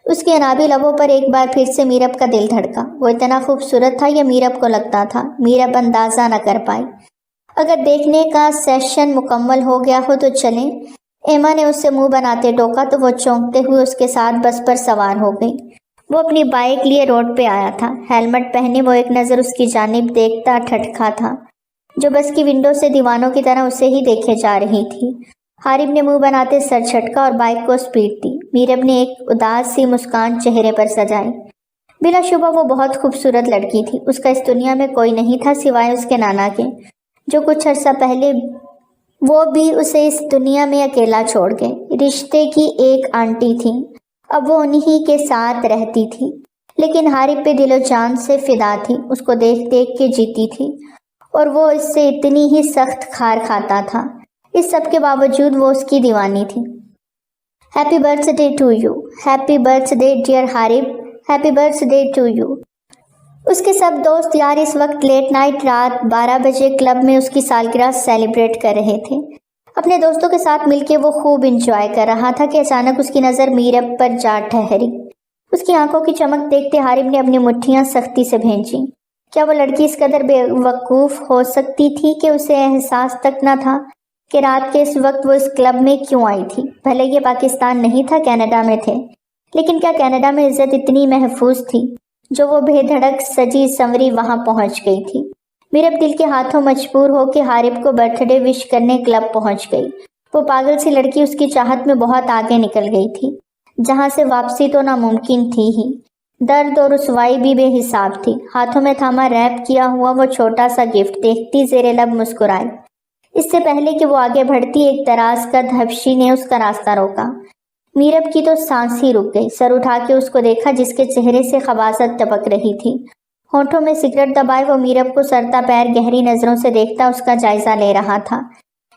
اس کے انابی لبوں پر ایک بار پھر سے میرب کا دل دھڑکا۔ وہ اتنا خوبصورت تھا یہ میرب کو لگتا تھا، میرب اندازہ نہ کر پائی۔ اگر دیکھنے کا سیشن مکمل ہو گیا ہو تو چلیں، ایما نے اس سے منہ بناتے ٹوکا تو وہ چونکتے ہوئے اس کے ساتھ بس پر سوار ہو گئی۔ وہ اپنی بائک لیے روڈ پہ آیا تھا، ہیلمٹ پہنے وہ ایک نظر اس کی جانب دیکھتا ٹھٹکا تھا جو بس کی ونڈو سے دیوانوں کی طرح اسے ہی دیکھے جا رہی تھی۔ حارب نے منہ بناتے سر جھٹکا اور بائک کو سپیڈ دی۔ میرب نے ایک اداس سی مسکان چہرے پر سجائی۔ بلا شبہ وہ بہت خوبصورت لڑکی تھی، اس کا اس دنیا میں کوئی نہیں تھا سوائے اس کے نانا کے، جو کچھ عرصہ پہلے وہ بھی اسے اس دنیا میں اکیلا چھوڑ گئے۔ رشتے کی ایک آنٹی تھی، اب وہ انہی کے ساتھ رہتی تھی، لیکن حارب پہ دل و جان سے فدا تھی، اس کو دیکھ دیکھ کے جیتی تھی اور وہ اس سے اتنی ہی سخت کھار کھاتا تھا۔ اس سب کے باوجود وہ اس کی دیوانی تھی۔ Happy birthday to you, happy birthday dear Harib, happy birthday to you. اس کے سب دوست یار اس وقت لیٹ نائٹ رات 12 بجے کلب میں اس کی سالگرہ سیلیبریٹ کر رہے تھے۔ اپنے دوستوں کے ساتھ مل کے وہ خوب انجوائے کر رہا تھا کہ اچانک اس کی نظر میرب پر جا ٹھہری۔ اس کی آنکھوں کی چمک دیکھتے حارب نے اپنی مٹھیاں سختی سے بھینچی۔ کیا وہ لڑکی اس قدر بے وقوف ہو سکتی تھی کہ اسے احساس تک نہ تھا کہ رات کے اس وقت وہ اس کلب میں کیوں آئی تھی؟ بھلے یہ پاکستان نہیں تھا، کینیڈا میں تھے، لیکن کیا کینیڈا میں عزت اتنی محفوظ تھی جو وہ بے دھڑک سجی سنوری وہاں پہنچ گئی تھی؟ میرب دل کے ہاتھوں مجبور ہو کے حارب کو برتھ ڈے وش کرنے کلب پہنچ گئی۔ وہ پاگل سی لڑکی اس کی چاہت میں بہت آگے نکل گئی تھی، جہاں سے واپسی تو ناممکن تھی ہی۔ درد اور رسوائی بھی بے حساب تھی۔ ہاتھوں میں تھاما ریپ کیا ہوا وہ چھوٹا سا گفٹ دیکھتی زیر لب مسکرائی۔ اس سے پہلے کہ وہ آگے بڑھتی، ایک دراز کا دھبشی نے اس کا راستہ روکا۔ میرب کی تو سانس ہی رک گئی۔ سر اٹھا کے اس کو دیکھا جس کے چہرے سے خباثت ٹپک رہی تھی۔ ہونٹوں میں سگریٹ دبائے وہ میرب کو سرتا پیر گہری نظروں سے دیکھتا اس کا جائزہ لے رہا تھا۔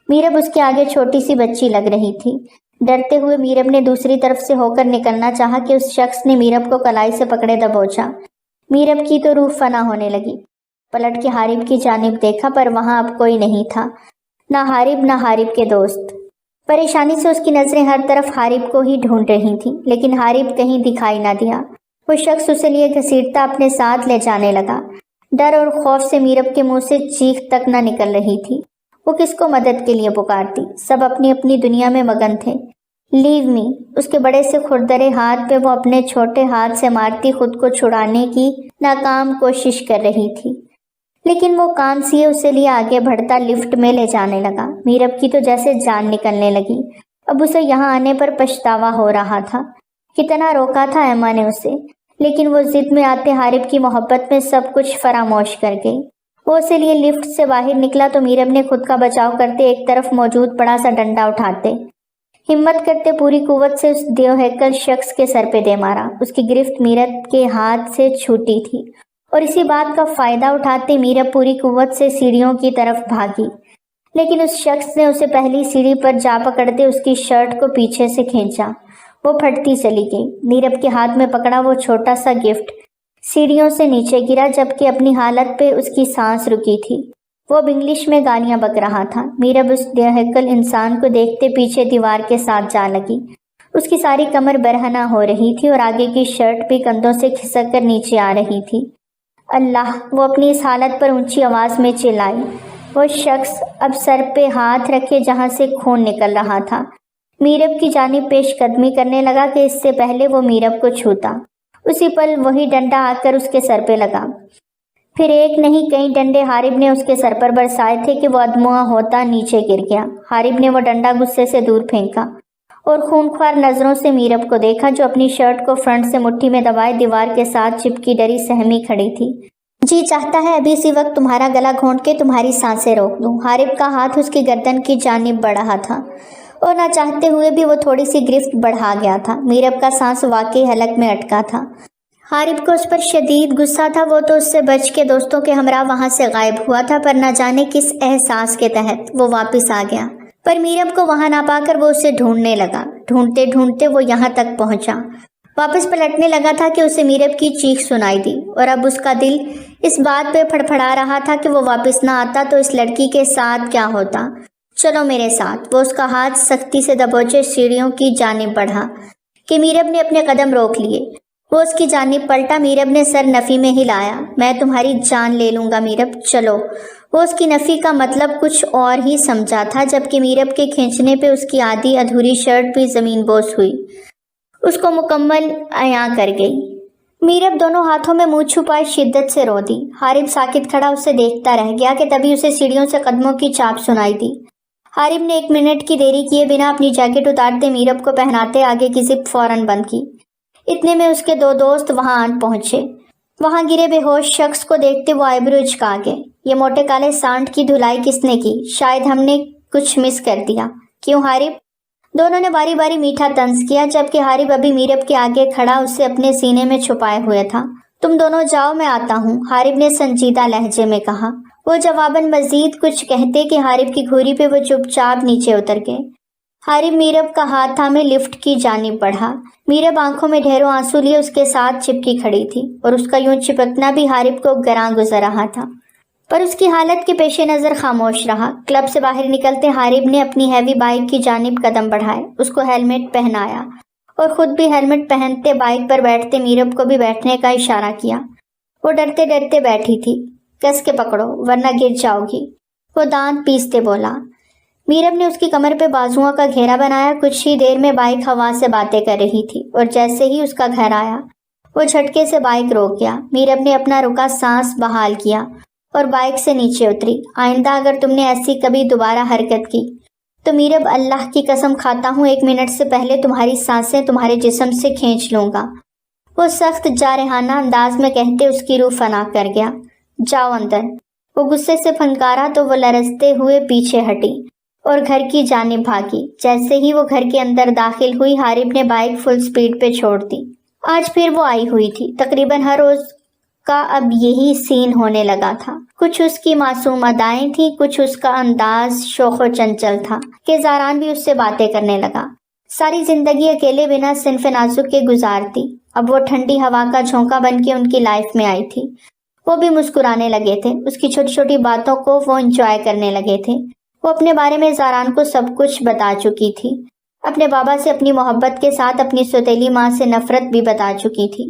میرب اس کے آگے چھوٹی سی بچی لگ رہی تھی۔ ڈرتے ہوئے میرب نے دوسری طرف سے ہو کر نکلنا چاہا کہ اس شخص نے میرب کو کلائی سے پکڑے دبوچا۔ میرب کی تو روح فنا ہونے لگی۔ پلٹ کے حارب کی جانب دیکھا پر وہاں اب کوئی نہیں تھا، نہ حارب نہ حارب کے دوست۔ پریشانی سے اس کی نظریں ہر طرف حارب کو ہی ڈھونڈ رہی تھیں، لیکن حارب کہیں دکھائی نہ دیا۔ وہ شخص اسے لیے گھسیٹتا اپنے ساتھ لے جانے لگا۔ ڈر اور خوف سے میرب کے منہ سے چیخ تک نہ نکل رہی تھی۔ وہ کس کو مدد کے لیے پکارتی؟ سب اپنی اپنی دنیا میں مگن تھے۔ لیو می، اس کے بڑے سے کھردرے ہاتھ پہ وہ اپنے چھوٹے ہاتھ سے مارتی خود کو چھڑانے کی ناکام کوشش کر رہی تھی، لیکن وہ کان سیے اسے لیے آگے بڑھتا لفٹ میں لے جانے لگا۔ میرب کی تو جیسے جان نکلنے لگی۔ اب اسے یہاں آنے پر پچھتاوا ہو رہا تھا۔ کتنا روکا تھا ایما نے اسے، لیکن وہ ضد میں آتے حارب کی محبت میں سب کچھ فراموش کر گئی۔ وہ اسے لیے لفٹ سے باہر نکلا تو میرب نے خود کا بچاؤ کرتے ایک طرف موجود بڑا سا ڈنڈا اٹھاتے ہمت کرتے پوری قوت سے اس دیوہیکل شخص کے سر پہ دے مارا۔ اس کی گرفت میرب کے ہاتھ سے چھوٹی تھی اور اسی بات کا فائدہ اٹھاتے میرب پوری قوت سے سیڑھیوں کی طرف بھاگی، لیکن اس شخص نے اسے پہلی سیڑھی پر جا پکڑتے اس کی شرٹ کو پیچھے سے کھینچا۔ وہ پھٹتی چلی گئی۔ میرب کے ہاتھ میں پکڑا وہ چھوٹا سا گفٹ سیڑھیوں سے نیچے گرا، جبکہ اپنی حالت پہ اس کی سانس رکی تھی۔ وہ اب انگلش میں گالیاں بک رہا تھا۔ میرب اس دیوہیکل انسان کو دیکھتے پیچھے دیوار کے ساتھ جا لگی۔ اس کی ساری کمر برہنہ ہو رہی تھی اور آگے کی شرٹ بھی کندھوں سے کھسک کر نیچے آ رہی تھی۔ اللہ! وہ اپنی اس حالت پر اونچی آواز میں چلائی۔ وہ شخص اب سر پہ ہاتھ رکھے جہاں سے خون نکل رہا تھا، میرب کی جانب پیش قدمی کرنے لگا کہ اس سے پہلے وہ میرب کو چھوتا، اسی پل وہی ڈنڈا آ کر اس کے سر پہ لگا۔ پھر ایک نہیں کئی ڈنڈے حارب نے اس کے سر پر برسائے تھے کہ وہ ادموا ہوتا نیچے گر گیا۔ حارب نے وہ ڈنڈا غصے سے دور پھینکا اور خونخوار نظروں سے میرب کو دیکھا جو اپنی شرٹ کو فرنٹ سے مٹھی میں دبائے دیوار کے ساتھ چپکی ڈری سہمی کھڑی تھی۔ جی چاہتا ہے ابھی اسی وقت تمہارا گلا گھونٹ کے تمہاری سانسیں روک دوں۔ حارب کا ہاتھ اس کی گردن کی جانب بڑھ رہا تھا اور نہ چاہتے ہوئے بھی وہ تھوڑی سی گرفت بڑھا گیا تھا۔ میرب کا سانس واقعی حلق میں اٹکا تھا۔ حارب کو اس پر شدید غصہ تھا۔ وہ تو اس سے بچ کے دوستوں کے ہمراہ وہاں سے غائب ہوا تھا، پر نہ جانے کس احساس کے تحت وہ واپس آ گیا۔ پر میرب کو وہاں نہ پا کر وہ اسے ڈھونڈنے لگا۔ ڈھونڈتے ڈھونڈتے وہ یہاں تک پہنچا۔ واپس پلٹنے لگا تھا کہ اسے میرب کی چیخ سنائی دی، اور اب اس کا دل اس بات پہ پھڑپھڑا رہا تھا کہ وہ واپس نہ آتا تو اس لڑکی کے ساتھ کیا ہوتا۔ چلو میرے ساتھ۔ وہ اس کا ہاتھ سختی سے دبوچے سیڑھیوں کی جانب بڑھا کہ میرب نے اپنے قدم روک لیے۔ وہ اس کی جانب پلٹا۔ میرب نے سر نفی میں ہلایا۔ میں تمہاری جان لے لوں گا میرب، چلو۔ وہ اس کی نفی کا مطلب کچھ اور ہی سمجھا تھا، جبکہ میرب کے کھینچنے پہ اس کی آدھی ادھوری شرٹ بھی زمین بوس ہوئی، اس کو مکمل عیاں کر گئی۔ میرب دونوں ہاتھوں میں منہ چھپائے شدت سے رو دی۔ حارب ساکت کھڑا اسے دیکھتا رہ گیا کہ تبھی اسے سیڑھیوں سے قدموں کی چاپ سنائی دی۔ حارب نے 1 منٹ کی دیری کیے بنا اپنی جیکٹ اتارتے میرب کو پہناتے آگے کی زپ فوراً بند کی۔ اتنے میں اس کے 2 دوست وہاں آن پہنچے۔ وہاں گرے بے ہوش شخص کو دیکھتے وہ آئیبرو اچکا گئے۔ یہ موٹے کالے سانٹ کی دھلائی کس نے کی؟ شاید ہم نے کچھ مس کر دیا۔ کیوں حارب؟ دونوں نے باری باری میٹھا طنز کیا، جبکہ حارب ابھی میرب کے آگے کھڑا اسے اپنے سینے میں چھپائے ہوئے تھا۔ تم دونوں جاؤ، میں آتا ہوں، حارب نے سنجیدہ لہجے میں کہا۔ وہ جواباً مزید کچھ کہتے کہ حارب کی گھوری پہ وہ چپ چاپ نیچے اتر گئے۔ حارب میرب کا ہاتھ تھامے لفٹ کی جانب بڑھا۔ میرب آنکھوں میں ڈھیروں آنسو لیے اس کے ساتھ چپکی کھڑی تھی، اور اس کا یوں چپکنا بھی حارب کو گراں گزر رہا تھا، پر اس کی حالت کے پیش نظر خاموش رہا۔ کلب سے باہر نکلتے حارب نے اپنی ہیوی بائک کی جانب قدم بڑھائے، اس کو ہیلمٹ پہنایا اور خود بھی ہیلمٹ پہنتے بائک پر بیٹھتے میرب کو بھی بیٹھنے کا اشارہ کیا۔ وہ ڈرتے ڈرتے بیٹھی تھی۔ کس کے پکڑو ورنہ گر جاؤ گی، وہ دانت پیستے بولا۔ میرب نے اس کی کمر پہ بازوؤں کا گھیرا بنایا۔ کچھ ہی دیر میں بائک ہوا سے باتیں کر رہی تھی اور جیسے ہی اس کا گھر آیا وہ جھٹکے سے بائک روک گیا۔ میرب نے اپنا رکا سانس بحال کیا اور بائک سے نیچے اتری۔ آئندہ اگر تم نے ایسی کبھی دوبارہ حرکت کی تو میرب اللہ کی قسم کھاتا ہوں 1 منٹ سے پہلے تمہاری سانسیں تمہارے جسم سے کھینچ لوں گا، وہ سخت جارحانہ انداز میں کہتے اس کی روح فنا کر گیا۔ جاؤ اندر۔ وہ غصے سے پھنکارا تو وہ لرزتے ہوئے پیچھے ہٹی اور گھر کی جانب بھاگی۔ جیسے ہی وہ گھر کے اندر داخل ہوئی حارب نے بائک فل سپیڈ پہ چھوڑ دی۔ آج پھر وہ آئی ہوئی تھی۔ تقریباً ہر روز کا اب یہی سین ہونے لگا تھا۔ کچھ اس کی معصوم ادائیں تھیں، کچھ اس کا انداز شوخ و چنچل تھا کہ زاران بھی اس سے باتیں کرنے لگا۔ ساری زندگی اکیلے بنا صنف نازک کے گزارتی، اب وہ ٹھنڈی ہوا کا جھونکا بن کے ان کی لائف میں آئی تھی۔ وہ بھی مسکرانے لگے تھے، اس کی چھوٹی چھوٹی باتوں کو وہ انجوائے کرنے لگے تھے۔ وہ اپنے بارے میں زاران کو سب کچھ بتا چکی تھی، اپنے بابا سے اپنی محبت کے ساتھ اپنی سوتیلی ماں سے نفرت بھی بتا چکی تھی۔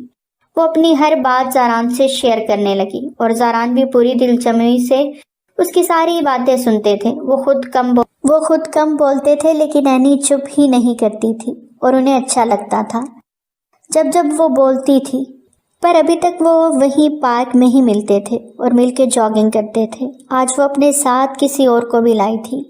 وہ اپنی ہر بات زاران سے شیئر کرنے لگی اور زاران بھی پوری دلجمعی سے اس کی ساری باتیں سنتے تھے۔ وہ خود کم بولتے تھے لیکن اینی چپ ہی نہیں کرتی تھی اور انہیں اچھا لگتا تھا جب وہ بولتی تھی۔ پر ابھی تک وہ وہیں پارک میں ہی ملتے تھے اور مل کے جاگنگ کرتے تھے۔ آج وہ اپنے ساتھ کسی اور کو بھی لائی تھی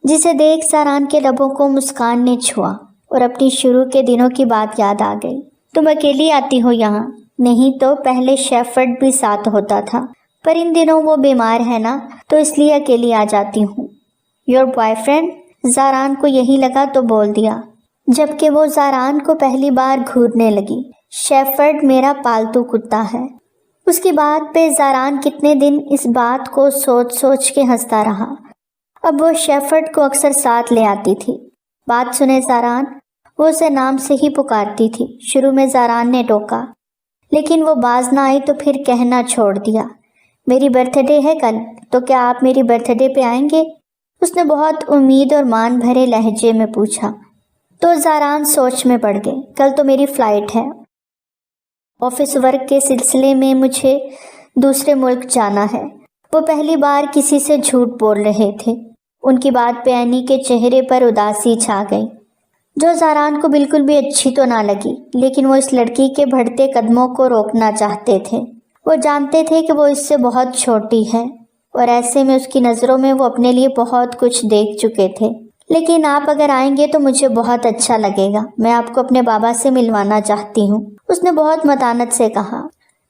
جسے دیکھ زاران کے لبوں کو مسکان نے چھوا اور اپنی شروع کے دنوں کی بات یاد آ گئی۔ تم اکیلی آتی ہو یہاں؟ نہیں تو پہلے شیفرڈ بھی ساتھ ہوتا تھا، پر ان دنوں وہ بیمار ہے نا تو اس لیے اکیلی آ جاتی ہوں۔ Your boy friend? زاران کو یہی لگا تو بول دیا، جبکہ وہ زاران کو پہلی بار گھورنے لگی۔ شیفرڈ میرا پالتو کتا ہے۔ اس کی بات پہ زاران کتنے دن اس بات کو سوچ کے ہنستا رہا۔ اب وہ شیفرڈ کو اکثر ساتھ لے آتی تھی۔ بات سنے زاران، وہ اسے نام سے ہی پکارتی تھی۔ شروع میں زاران نے ٹوکا لیکن وہ باز نہ آئی تو پھر کہنا چھوڑ دیا، میری برتھ ڈے ہے کل، تو کیا آپ میری برتھ ڈے پہ آئیں گے؟ اس نے بہت امید اور مان بھرے لہجے میں پوچھا۔ تو زاران سوچ میں پڑ گئے۔ کل تو میری فلائٹ ہے، آفس ورک کے سلسلے میں مجھے دوسرے ملک جانا ہے۔ وہ پہلی بار کسی سے جھوٹ بول رہے تھے۔ ان کی بات پہ اینی کے چہرے پر اداسی چھا گئی، جو زاران کو بالکل بھی اچھی تو نہ لگی، لیکن وہ اس لڑکی کے بڑھتے قدموں کو روکنا چاہتے تھے۔ وہ جانتے تھے کہ وہ اس سے بہت چھوٹی ہے اور ایسے میں اس کی نظروں میں وہ اپنے لیے بہت کچھ دیکھ چکے تھے۔ لیکن آپ اگر آئیں گے تو مجھے بہت اچھا لگے گا، میں آپ کو اپنے بابا سے ملوانا چاہتی ہوں، اس نے بہت متانت سے کہا۔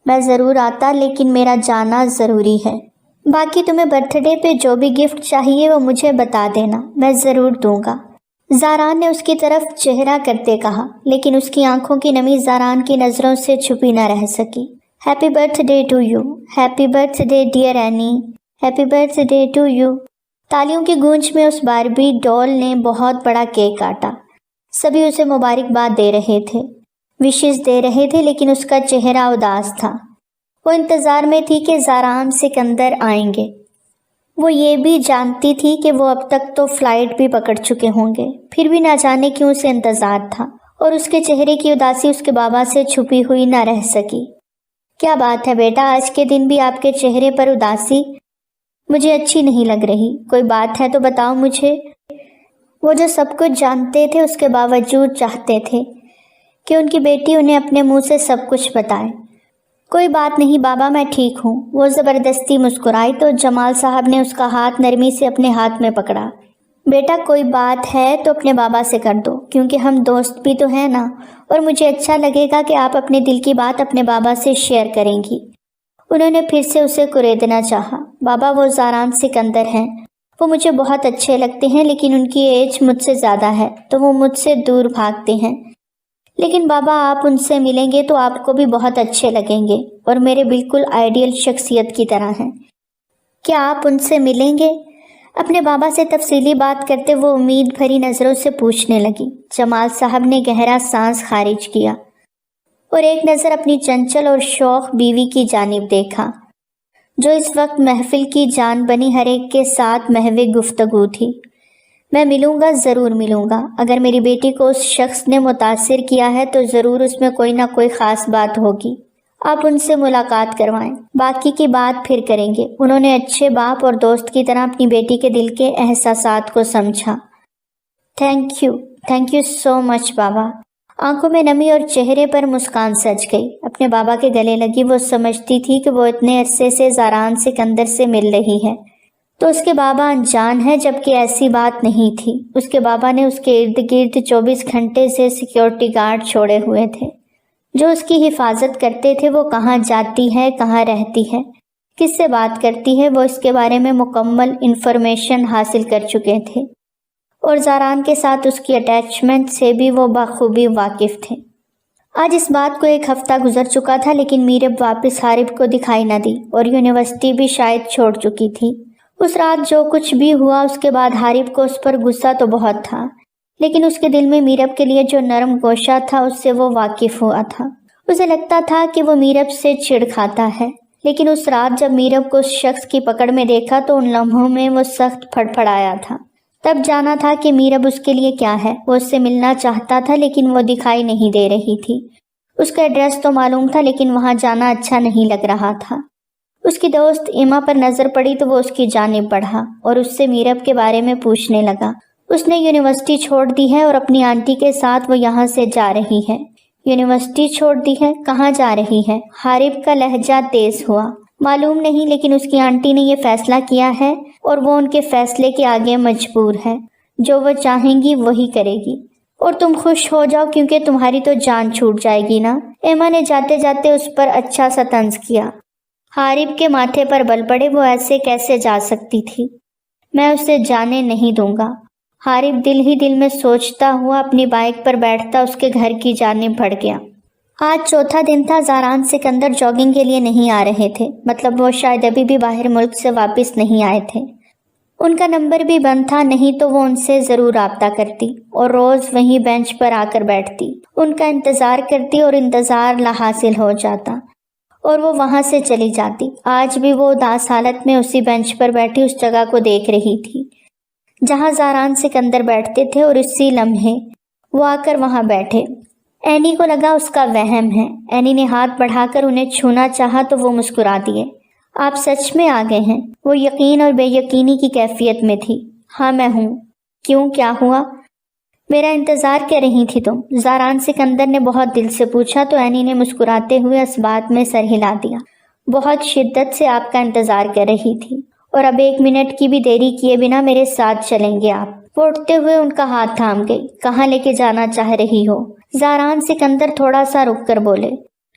میں ضرور آتا لیکن میرا جانا ضروری ہے، باقی تمہیں برتھ ڈے پہ جو بھی گفٹ چاہیے وہ مجھے بتا دینا، میں ضرور دوں گا، زاران نے اس کی طرف چہرہ کرتے کہا، لیکن اس کی آنکھوں کی نمی زاران کی نظروں سے چھپی نہ رہ سکی۔ Happy birthday to you, happy birthday dear Annie, happy birthday to you. تالیوں کی گونج میں اس باربی ڈول نے بہت بڑا کیک کاٹا۔ سبھی اسے مبارکباد دے رہے تھے، وشز دے رہے تھے، لیکن اس کا چہرہ اداس تھا۔ وہ انتظار میں تھی کہ زاران سکندر آئیں گے۔ وہ یہ بھی جانتی تھی کہ وہ اب تک تو فلائٹ بھی پکڑ چکے ہوں گے، پھر بھی نہ جانے کیوں اسے انتظار تھا، اور اس کے چہرے کی اداسی اس کے بابا سے چھپی ہوئی نہ رہ سکی۔ کیا بات ہے بیٹا، آج کے دن بھی آپ کے چہرے پر اداسی مجھے اچھی نہیں لگ رہی، کوئی بات ہے تو بتاؤ مجھے۔ وہ جو سب کچھ جانتے تھے اس کے باوجود چاہتے تھے کہ ان کی بیٹی انہیں اپنے منہ سے سب کچھ بتائے۔ کوئی بات نہیں بابا، میں ٹھیک ہوں۔ وہ زبردستی مسکرائی تو جمال صاحب نے اس کا ہاتھ نرمی سے اپنے ہاتھ میں پکڑا۔ بیٹا کوئی بات ہے تو اپنے بابا سے کر دو، کیونکہ ہم دوست بھی تو ہیں نا، اور مجھے اچھا لگے گا کہ آپ اپنے دل کی بات اپنے بابا سے شیئر کریں گی۔ انہوں نے پھر سے اسے کریدنا چاہا۔ بابا وہ زاران سکندر ہیں، وہ مجھے بہت اچھے لگتے ہیں، لیکن ان کی ایج مجھ سے زیادہ ہے تو وہ مجھ سے دور بھاگتے ہیں۔ لیکن بابا آپ ان سے ملیں گے تو آپ کو بھی بہت اچھے لگیں گے اور میرے بالکل آئیڈیل شخصیت کی طرح ہیں۔ کیا آپ ان سے ملیں گے؟ اپنے بابا سے تفصیلی بات کرتے وہ امید بھری نظروں سے پوچھنے لگی۔ جمال صاحب نے گہرا سانس خارج کیا اور ایک نظر اپنی چنچل اور شوخ بیوی کی جانب دیکھا، جو اس وقت محفل کی جان بنی ہر ایک کے ساتھ محو گفتگو تھی۔ میں ملوں گا، ضرور ملوں گا۔ اگر میری بیٹی کو اس شخص نے متاثر کیا ہے تو ضرور اس میں کوئی نہ کوئی خاص بات ہوگی۔ آپ ان سے ملاقات کروائیں، باقی کی بات پھر کریں گے۔ انہوں نے اچھے باپ اور دوست کی طرح اپنی بیٹی کے دل کے احساسات کو سمجھا۔ تھینک یو سو مچ بابا۔ آنکھوں میں نمی اور چہرے پر مسکان سج گئی۔ اپنے بابا کے گلے لگی۔ وہ سمجھتی تھی کہ وہ اتنے عرصے سے زاران سکندر سے مل رہی ہے تو اس کے بابا انجان ہے، جبکہ ایسی بات نہیں تھی۔ اس کے بابا نے اس کے ارد گرد 24 گھنٹے سے سیکیورٹی گارڈ چھوڑے ہوئے تھے جو اس کی حفاظت کرتے تھے۔ وہ کہاں جاتی ہے، کہاں رہتی ہے، کس سے بات کرتی ہے، وہ اس کے بارے میں مکمل انفارمیشن حاصل کر چکے تھے، اور زاران کے ساتھ اس کی اٹیچمنٹ سے بھی وہ بخوبی واقف تھے۔ آج اس بات کو 1 ہفتہ گزر چکا تھا، لیکن میرب واپس حارب کو دکھائی نہ دی، اور یونیورسٹی بھی شاید چھوڑ چکی تھی۔ اس رات جو کچھ بھی ہوا اس کے بعد حارب کو اس پر غصہ تو بہت تھا، لیکن اس کے دل میں میرب کے لیے جو نرم گوشہ تھا اس سے وہ واقف ہوا تھا۔ اسے لگتا تھا کہ وہ میرب سے چڑ کھاتا ہے، لیکن اس رات جب میرب کو اس شخص کی پکڑ میں دیکھا تو ان لمحوں میں وہ سخت پھڑپڑایا تھا۔ تب جانا تھا کہ میرب اس کے لیے کیا ہے۔ وہ اس سے ملنا چاہتا تھا لیکن وہ دکھائی نہیں دے رہی تھی۔ اس کا ایڈریس تو معلوم تھا لیکن وہاں جانا اچھا نہیں لگ رہا تھا۔ اس کی دوست ایما پر نظر پڑی تو وہ اس کی جانب بڑھا اور اس سے میرب کے بارے میں پوچھنے لگا۔ اس نے یونیورسٹی چھوڑ دی ہے اور اپنی آنٹی کے ساتھ وہ یہاں سے جا رہی ہے۔ یونیورسٹی چھوڑ دی ہے؟ کہاں جا رہی ہے؟ حارب کا لہجہ تیز ہوا۔ معلوم نہیں، لیکن اس کی آنٹی نے یہ فیصلہ کیا ہے اور وہ ان کے فیصلے کے آگے مجبور ہے۔ جو وہ چاہیں گی وہی کرے گی، اور تم خوش ہو جاؤ کیونکہ تمہاری تو جان چھوٹ جائے گی نا۔ ایما نے جاتے جاتے اس پر اچھا سا طنز کیا۔ حارب کے ماتھے پر بل پڑے۔ وہ ایسے کیسے جا سکتی تھی؟ میں اسے جانے نہیں دوں گا۔ حارب دل ہی دل میں سوچتا ہوا اپنی بائک پر بیٹھتا اس کے گھر کی جانب بڑھ گیا۔ آج چوتھا دن تھا۔ زاران سکندر جاگنگ کے لیے نہیں آ رہے تھے، مطلب وہ شاید ابھی بھی باہر ملک سے واپس نہیں آئے تھے۔ ان کا نمبر بھی بند تھا، نہیں تو وہ ان سے ضرور رابطہ کرتی اور روز وہیں بینچ پر آ کر بیٹھتی، ان کا انتظار کرتی اور انتظار لا حاصل ہو جاتا اور وہ وہاں سے چلی جاتی۔ آج بھی وہ اداس حالت میں اسی بینچ پر بیٹھی اس جگہ کو دیکھ رہی تھی جہاں زاران سکندر بیٹھتے تھے، اور اسی لمحے وہ آ کر وہاں بیٹھے۔ اینی کو لگا اس کا وہم ہے۔ اینی نے ہاتھ بڑھا کر انہیں چھونا چاہا تو وہ مسکرا دیے۔ آپ سچ میں آ گئے ہیں؟ وہ یقین اور بے یقینی کی کیفیت میں تھی۔ ہاں میں ہوں۔ کیوں، کیا ہوا؟ میرا انتظار کر رہی تھی تم؟ زاران سکندر نے بہت دل سے پوچھا تو اینی نے مسکراتے ہوئے اس بات میں سر ہلا دیا۔ بہت شدت سے آپ کا انتظار کر رہی تھی، اور اب 1 منٹ کی بھی دیری کیے بنا میرے ساتھ چلیں گے آپ؟ وہ اٹھتے ہوئے ان کا ہاتھ تھام گئی۔ کہاں لے کے جانا چاہ رہی ہو؟ زاران سکندر تھوڑا سا رک کر بولے۔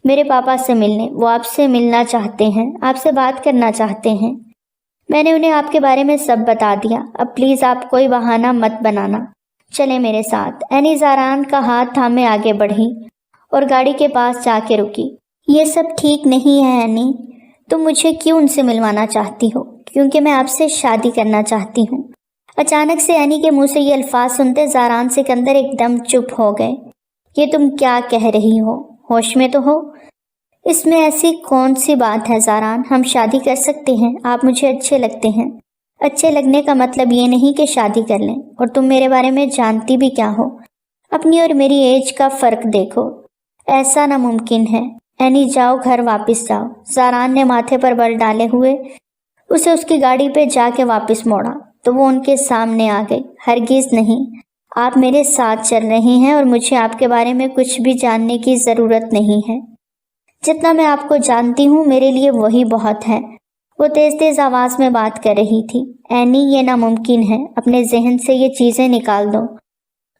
میرے پاپا سے ملنے۔ وہ آپ سے ملنا چاہتے ہیں، آپ سے بات کرنا چاہتے ہیں۔ میں نے انہیں آپ کے بارے میں سب بتا دیا۔ اب پلیز آپ کوئی بہانہ مت بنانا، چلے میرے ساتھ۔ اینی زاران کا ہاتھ تھامے آگے بڑھی اور گاڑی کے پاس جا کے رکی۔ یہ سب ٹھیک نہیں ہے اینی، تم مجھے کیوں ان سے ملوانا چاہتی ہو؟ کیونکہ میں آپ سے شادی کرنا چاہتی ہوں۔ اچانک سے اینی کے منہ سے یہ الفاظ سنتے زاران سکندر ایک دم چپ ہو گئے۔ یہ تم کیا کہہ رہی ہو؟ ہوش میں تو ہو؟ اس میں ایسی کون سی بات ہے زاران؟ ہم شادی کر سکتے ہیں، آپ مجھے اچھے لگتے ہیں۔ اچھے لگنے کا مطلب یہ نہیں کہ شادی کر لیں، اور تم میرے بارے میں جانتی بھی کیا ہو؟ اپنی اور میری ایج کا فرق دیکھو۔ ایسا ناممکن ہے۔ اینی جاؤ، گھر واپس جاؤ۔ زاران نے ماتھے پر بل ڈالے ہوئے اسے اس کی گاڑی پہ جا کے واپس موڑا تو وہ ان کے سامنے آ گئی۔ ہرگز نہیں، آپ میرے ساتھ چل رہے ہیں اور مجھے آپ کے بارے میں کچھ بھی جاننے کی ضرورت نہیں ہے۔ جتنا میں آپ کو جانتی ہوں میرے لیے وہی بہت ہے۔ وہ تیز تیز آواز میں بات کر رہی تھی۔ اینی، یہ ناممکن ہے، اپنے ذہن سے یہ چیزیں نکال دو۔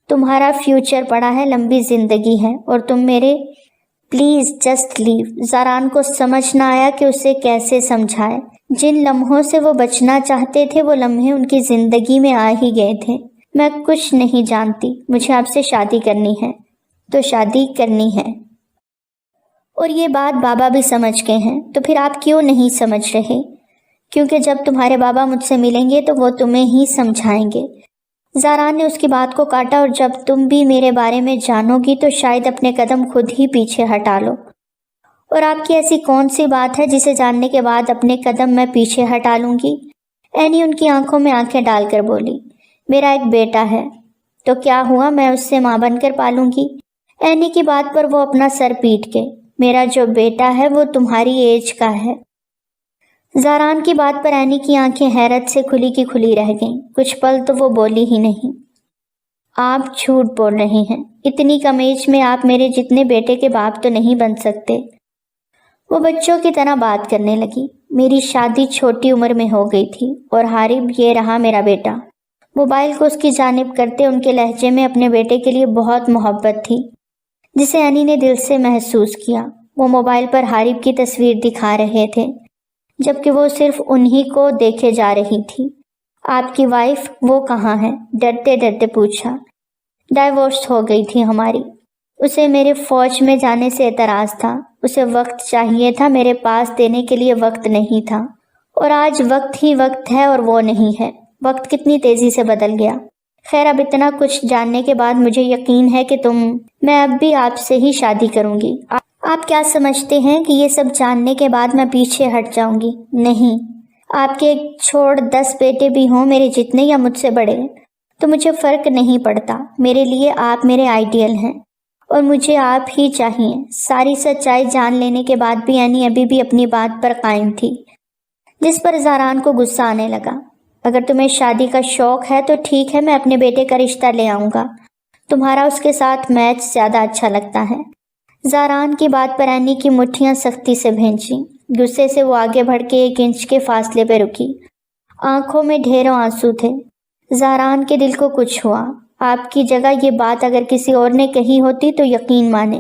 تمہارا فیوچر پڑا ہے، لمبی زندگی ہے، اور تم میرے پلیز جسٹ لیو۔ زاران کو سمجھ نہ آیا کہ اسے کیسے سمجھائے۔ جن لمحوں سے وہ بچنا چاہتے تھے وہ لمحے ان کی زندگی میں آ ہی گئے تھے۔ میں کچھ نہیں جانتی، مجھے آپ سے شادی کرنی ہے تو شادی کرنی ہے، اور یہ بات بابا بھی سمجھ گئے ہیں۔ تو پھر آپ کیوں نہیں سمجھ رہے؟ کیونکہ جب تمہارے بابا مجھ سے ملیں گے تو وہ تمہیں ہی سمجھائیں گے۔ زاران نے اس کی بات کو کاٹا، اور جب تم بھی میرے بارے میں جانو گی تو شاید اپنے قدم خود ہی پیچھے ہٹا لو۔ اور آپ کی ایسی کون سی بات ہے جسے جاننے کے بعد اپنے قدم میں پیچھے ہٹا لوں گی؟ اینی ان کی آنکھوں میں آنکھیں ڈال کر بولی۔ میرا ایک بیٹا ہے، تو کیا ہوا، میں اس سے ماں بن کر پالوں گی؟ اینی کی بات پر وہ اپنا سر پیٹ کے میرا جو بیٹا ہے وہ تمہاری ایج کا ہے۔ زاران کی بات پر اینی کی آنکھیں حیرت سے کھلی کی کھلی رہ گئیں۔ کچھ پل تو وہ بولی ہی نہیں۔ آپ جھوٹ بول رہے ہیں، اتنی کم ایج میں آپ میرے جتنے بیٹے کے باپ تو نہیں بن سکتے۔ وہ بچوں کی طرح بات کرنے لگی۔ میری شادی چھوٹی عمر میں ہو گئی تھی اور حارب یہ رہا میرا بیٹا۔ موبائل کو اس کی جانب کرتے ان کے لہجے میں اپنے بیٹے کے لیے بہت محبت تھی، جسے اینی نے دل سے محسوس کیا۔ وہ موبائل پر حارب کی تصویر دکھا رہے تھے، جبکہ وہ صرف انہی کو دیکھے جا رہی تھی۔ آپ کی وائف وہ کہاں ہے؟ ڈرتے ڈرتے پوچھا۔ ڈائیورس ہو گئی تھی ہماری۔ اسے میرے فوج میں جانے سے اعتراض تھا۔ اسے وقت چاہیے تھا، میرے پاس دینے کے لیے وقت نہیں تھا، اور آج وقت ہی وقت ہے اور وہ نہیں ہے۔ وقت کتنی تیزی سے بدل گیا۔ خیر، اب اتنا کچھ جاننے کے بعد مجھے یقین ہے کہ میں اب بھی آپ سے ہی شادی کروں گی۔ آپ کیا سمجھتے ہیں کہ یہ سب جاننے کے بعد میں پیچھے ہٹ جاؤں گی؟ نہیں، آپ کے چھوڑ 10 بیٹے بھی ہوں میرے جتنے یا مجھ سے بڑے تو مجھے فرق نہیں پڑتا۔ میرے لیے آپ میرے آئیڈیل ہیں اور مجھے آپ ہی چاہیے۔ ساری سچائی جان لینے کے بعد بھی اینی ابھی بھی اپنی بات پر قائم تھی، جس پر زاران کو غصہ آنے لگا۔ اگر تمہیں شادی کا شوق ہے تو ٹھیک ہے، میں اپنے بیٹے کا رشتہ لے آؤں گا، تمہارا اس کے ساتھ میچ زیادہ اچھا لگتا ہے۔ زاران کی بات پر اینی کی مٹھیاں سختی سے بھینچیں۔ غصے سے وہ آگے بڑھ کے 1 انچ کے فاصلے پہ رکی۔ آنکھوں میں ڈھیروں آنسو تھے۔ زاران کے دل کو کچھ ہوا۔ آپ کی جگہ یہ بات اگر کسی اور نے کہی ہوتی تو یقین مانے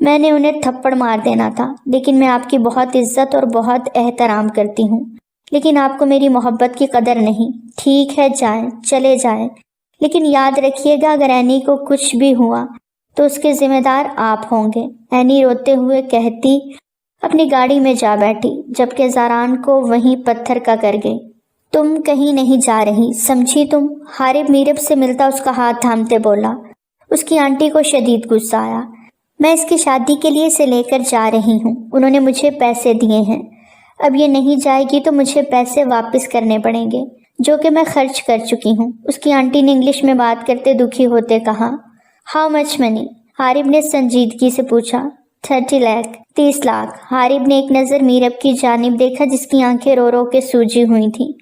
میں نے انہیں تھپڑ مار دینا تھا، لیکن میں آپ کی بہت عزت اور بہت احترام کرتی ہوں، لیکن آپ کو میری محبت کی قدر نہیں۔ ٹھیک ہے، جائیں، چلے جائیں، لیکن یاد رکھیے گا اگر اینی کو کچھ بھی ہوا تو اس کے ذمہ دار آپ ہوں گے۔ اینی روتے ہوئے کہتی اپنی گاڑی میں جا بیٹھی، جبکہ زاران کو وہیں پتھر کا کر گئی۔ تم کہیں نہیں جا رہی، سمجھی تم؟ حارب میرب سے ملتا اس کا ہاتھ تھامتے بولا۔ اس کی آنٹی کو شدید غصہ آیا۔ میں اس کی شادی کے لیے اسے لے کر جا رہی ہوں، انہوں نے مجھے پیسے دیے ہیں، اب یہ نہیں جائے گی تو مجھے پیسے واپس کرنے پڑیں گے جو کہ میں خرچ کر چکی ہوں۔ اس کی آنٹی نے انگلش میں بات کرتے دکھی ہوتے کہا۔ ہاؤ مچ منی؟ حارب نے سنجیدگی سے پوچھا۔ 30 لاکھ، 30 لاکھ۔ حارب نے ایک نظر میرب کی جانب دیکھا جس کی آنکھیں رو رو کے سوجی ہوئی تھیں۔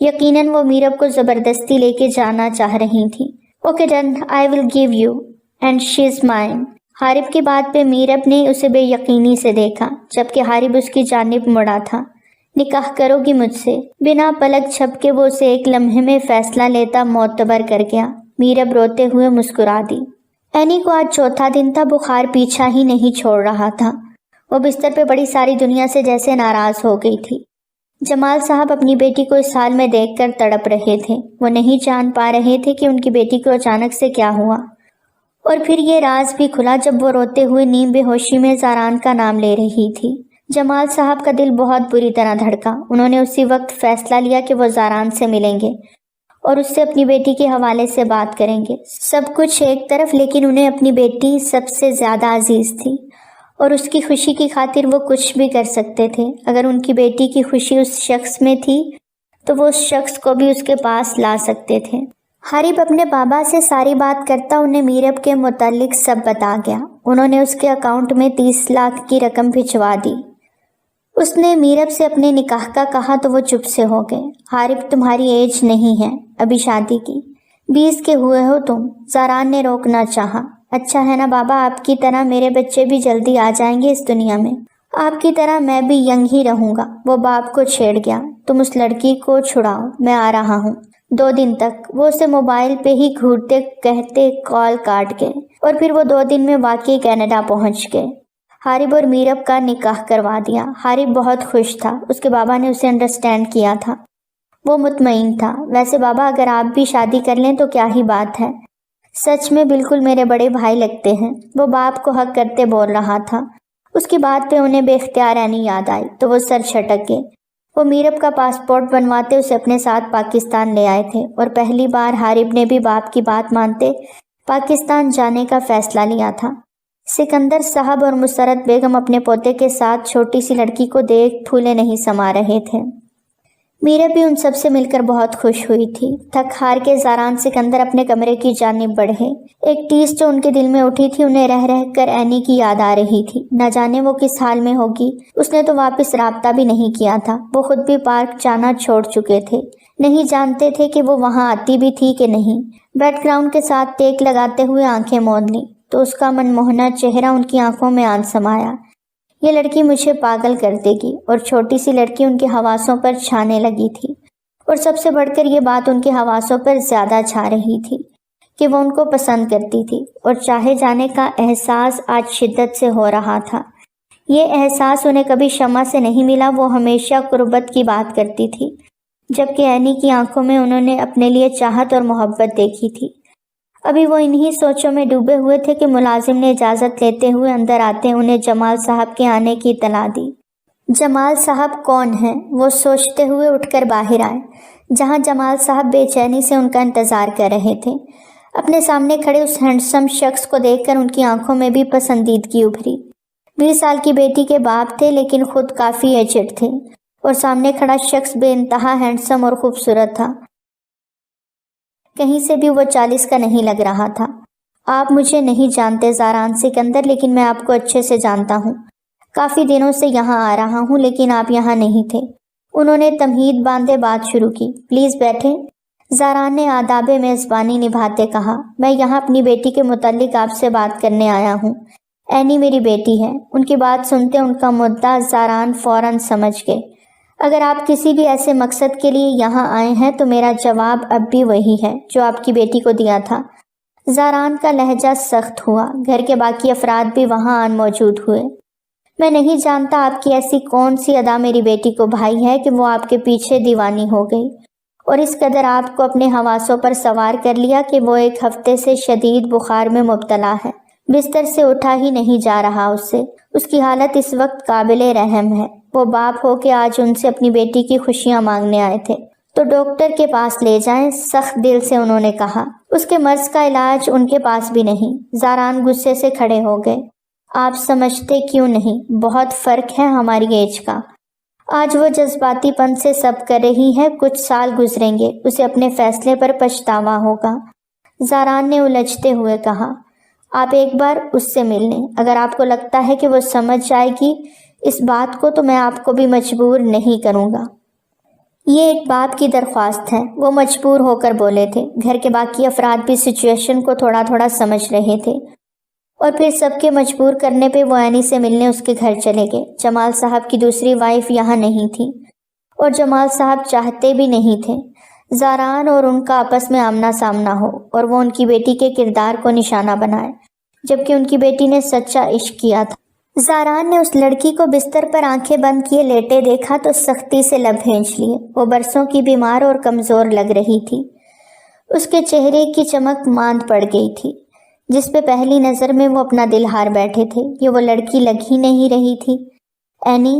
یقیناً وہ میرب کو زبردستی لے کے جانا چاہ رہی تھی۔ Okay done, I will give you and she is mine. Harib کی بات پہ میرب نے اسے بے یقینی سے دیکھا، جبکہ حارب اس کی جانب مڑا تھا۔ نکاح کرو گی مجھ سے؟ بنا پلک جھپکے وہ اسے ایک لمحے میں فیصلہ لیتا معتبر کر گیا۔ میرب روتے ہوئے مسکرا دی۔ اینی کو آج چوتھا دن تھا، بخار پیچھا ہی نہیں چھوڑ رہا تھا۔ وہ بستر پہ بڑی ساری دنیا سے جیسے ناراض ہو گئی تھی۔ جمال صاحب اپنی بیٹی کو اس حال میں دیکھ کر تڑپ رہے تھے۔ وہ نہیں جان پا رہے تھے کہ ان کی بیٹی کو اچانک سے کیا ہوا، اور پھر یہ راز بھی کھلا جب وہ روتے ہوئے نیم بے ہوشی میں زاران کا نام لے رہی تھی۔ جمال صاحب کا دل بہت بری طرح دھڑکا۔ انہوں نے اسی وقت فیصلہ لیا کہ وہ زاران سے ملیں گے اور اس سے اپنی بیٹی کے حوالے سے بات کریں گے۔ سب کچھ ایک طرف، لیکن انہیں اپنی بیٹی سب سے زیادہ عزیز تھی اور اس کی خوشی کی خاطر وہ کچھ بھی کر سکتے تھے۔ اگر ان کی بیٹی کی خوشی اس شخص میں تھی تو وہ اس شخص کو بھی اس کے پاس لا سکتے تھے۔ حارب اپنے بابا سے ساری بات کرتا انہیں میرب کے متعلق سب بتا گیا۔ انہوں نے اس کے اکاؤنٹ میں 30 لاکھ کی رقم بھجوا دی۔ اس نے میرب سے اپنے نکاح کا کہا تو وہ چپ سے ہو گئے۔ حارب تمہاری ایج نہیں ہے ابھی شادی کی، 20 کے ہوئے ہو تم۔ زاران نے روکنا چاہا۔ اچھا ہے نا بابا، آپ کی طرح میرے بچے بھی جلدی آ جائیں گے اس دنیا میں، آپ کی طرح میں بھی ینگ ہی رہوں گا۔ وہ باپ کو چھیڑ گیا۔ تم اس لڑکی کو چھڑاؤ، میں آ رہا ہوں 2 دن تک۔ وہ اسے موبائل پہ ہی گھورتے کہتے کال کاٹ گئے اور پھر وہ 2 دن میں واقعی کینیڈا پہنچ گئے۔ حارب اور میرب کا نکاح کروا دیا۔ حارب بہت خوش تھا، اس کے بابا نے اسے انڈرسٹینڈ کیا تھا، وہ مطمئن تھا۔ ویسے بابا اگر آپ بھی شادی کر لیں تو کیا ہی بات ہے، سچ میں بالکل میرے بڑے بھائی لگتے ہیں، وہ باپ کو حق کرتے بول رہا تھا۔ اس کی بات پہ انہیں بے اختیار اینی یاد آئی تو وہ سر چھٹک گئے۔ وہ میرب کا پاسپورٹ بنواتے اسے اپنے ساتھ پاکستان لے آئے تھے اور پہلی بار حارب نے بھی باپ کی بات مانتے پاکستان جانے کا فیصلہ لیا تھا۔ سکندر صاحب اور مسرت بیگم اپنے پوتے کے ساتھ چھوٹی سی لڑکی کو دیکھ پھولے نہیں سما رہے تھے۔ میرا بھی ان سب سے مل کر بہت خوش ہوئی تھی۔ تھک ہار کے زاران سکندر اپنے کمرے کی جانب بڑھے۔ ایک ٹیس جو ان کے دل میں اٹھی تھی انہیں رہ رہ کر اینی کی یاد آ رہی تھی۔ نہ جانے وہ کس حال میں ہوگی، اس نے تو واپس رابطہ بھی نہیں کیا تھا۔ وہ خود بھی پارک جانا چھوڑ چکے تھے، نہیں جانتے تھے کہ وہ وہاں آتی بھی تھی کہ نہیں۔ بیک گراؤنڈ کے ساتھ ٹیک لگاتے ہوئے آنکھیں موند لیں تو اس کا من موہنا چہرہ ان کی آنکھوں میں آن سمایا۔ یہ لڑکی مجھے پاگل کر دے گی، اور چھوٹی سی لڑکی ان کے حواسوں پر چھانے لگی تھی، اور سب سے بڑھ کر یہ بات ان کے حواسوں پر زیادہ چھا رہی تھی کہ وہ ان کو پسند کرتی تھی، اور چاہے جانے کا احساس آج شدت سے ہو رہا تھا۔ یہ احساس انہیں کبھی شمع سے نہیں ملا۔ وہ ہمیشہ قربت کی بات کرتی تھی، جبکہ اینی کی آنکھوں میں انہوں نے اپنے لیے چاہت اور محبت دیکھی تھی۔ ابھی وہ انہی سوچوں میں ڈوبے ہوئے تھے کہ ملازم نے اجازت لیتے ہوئے اندر آتے انہیں جمال صاحب کے آنے کی اطلاع دی۔ جمال صاحب کون ہیں؟ وہ سوچتے ہوئے اٹھ کر باہر آئے، جہاں جمال صاحب بے چینی سے ان کا انتظار کر رہے تھے۔ اپنے سامنے کھڑے اس ہینڈسم شخص کو دیکھ کر ان کی آنکھوں میں بھی پسندیدگی ابھری۔ 20 سال کی بیٹی کے باپ تھے، لیکن خود کافی ایجڈ تھے، اور سامنے کھڑا شخص بے انتہا ہینڈسم اور خوبصورت تھا۔ کہیں سے بھی وہ 40 کا نہیں لگ رہا تھا۔ آپ مجھے نہیں جانتے زاران سکندر، لیکن میں آپ کو اچھے سے جانتا ہوں۔ کافی دنوں سے یہاں آ رہا ہوں، لیکن آپ یہاں نہیں تھے۔ انہوں نے تمہید باندھے بات شروع کی۔ پلیز بیٹھیں، زاران نے آداب میزبانی نبھاتے کہا۔ میں یہاں اپنی بیٹی کے متعلق آپ سے بات کرنے آیا ہوں۔ اینی میری بیٹی ہے۔ ان کی بات سنتے ان کا مدعا زاران فوراً سمجھ گئے۔ اگر آپ کسی بھی ایسے مقصد کے لیے یہاں آئے ہیں تو میرا جواب اب بھی وہی ہے جو آپ کی بیٹی کو دیا تھا۔ زاران کا لہجہ سخت ہوا۔ گھر کے باقی افراد بھی وہاں آن موجود ہوئے۔ میں نہیں جانتا آپ کی ایسی کون سی ادا میری بیٹی کو بھائی ہے کہ وہ آپ کے پیچھے دیوانی ہو گئی، اور اس قدر آپ کو اپنے حواسوں پر سوار کر لیا کہ وہ 1 ہفتے سے شدید بخار میں مبتلا ہے۔ بستر سے اٹھا ہی نہیں جا رہا اس سے۔ اس کی حالت اس وقت قابل رحم ہے۔ وہ باپ ہو کے آج ان سے اپنی بیٹی کی خوشیاں مانگنے آئے تھے، تو ڈاکٹر کے پاس لے جائیں، سخت دل سے انہوں نے کہا۔ اس کے مرض کا علاج ان کے پاس بھی نہیں۔ زاران غصے سے کھڑے ہو گئے۔ آپ سمجھتے کیوں نہیں؟ بہت فرق ہے ہماری ایج کا۔ آج وہ جذباتی پن سے سب کر رہی ہے، کچھ سال گزریں گے، اسے اپنے فیصلے پر پچھتاوا ہوگا۔ زاران نے الجھتے ہوئے کہا۔ آپ ایک بار اس سے مل لیں، اگر آپ کو لگتا ہے کہ وہ سمجھ جائے گی اس بات کو تو میں آپ کو بھی مجبور نہیں کروں گا۔ یہ ایک باپ کی درخواست ہے، وہ مجبور ہو کر بولے تھے۔ گھر کے باقی افراد بھی سچویشن کو تھوڑا تھوڑا سمجھ رہے تھے، اور پھر سب کے مجبور کرنے پہ وہ اینی سے ملنے اس کے گھر چلے گئے۔ جمال صاحب کی دوسری وائف یہاں نہیں تھی، اور جمال صاحب چاہتے بھی نہیں تھے زاران اور ان کا آپس میں آمنا سامنا ہو، اور وہ ان کی بیٹی کے کردار کو نشانہ بنائے، جبکہ ان کی بیٹی نے سچا عشق کیا تھا۔ زاران نے اس لڑکی کو بستر پر آنکھیں بند کیے لیٹے دیکھا تو سختی سے لب بھینچ لیے۔ وہ برسوں کی بیمار اور کمزور لگ رہی تھی۔ اس کے چہرے کی چمک ماند پڑ گئی تھی، جس پہ پہلی نظر میں وہ اپنا دل ہار بیٹھے تھے۔ یہ وہ لڑکی لگ ہی نہیں رہی تھی۔ اینی،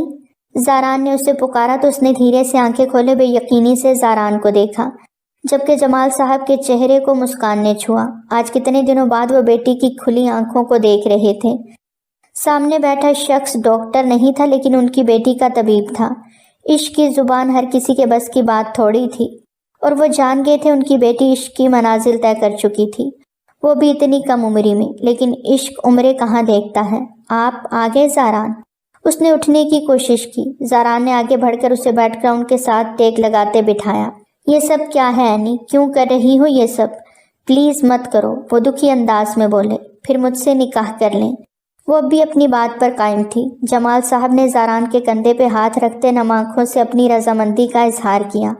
زاران نے اسے پکارا تو اس نے دھیرے سے آنکھیں کھولے بے یقینی سے زاران کو دیکھا، جبکہ جمال صاحب کے چہرے کو مسکان نے چھوا۔ آج کتنے دنوں بعد وہ بیٹی کی کھلی آنکھوں کو دیکھ رہے تھے۔ سامنے بیٹھا شخص ڈاکٹر نہیں تھا، لیکن ان کی بیٹی کا طبیب تھا۔ عشق کی زبان ہر کسی کے بس کی بات تھوڑی تھی، اور وہ جان گئے تھے ان کی بیٹی عشق کی منازل طے کر چکی تھی، وہ بھی اتنی کم عمری میں۔ لیکن عشق عمریں کہاں دیکھتا ہے۔ آپ آگے زاران؟ اس نے اٹھنے کی کوشش کی۔ زاران نے آگے بڑھ کر اسے بیک گراؤنڈ کے ساتھ ٹیک لگاتے بٹھایا۔ یہ سب کیا ہے اینی؟ کیوں کر رہی ہو یہ سب؟ پلیز مت کرو، وہ دکھی انداز میں بولے۔ پھر مجھ سے نکاح کر لیں۔ وہ اب بھی اپنی بات پر قائم تھی۔ جمال صاحب نے زاران کے کندھے پہ ہاتھ رکھتے نم آنکھوں سے اپنی رضامندی کا اظہار کیا،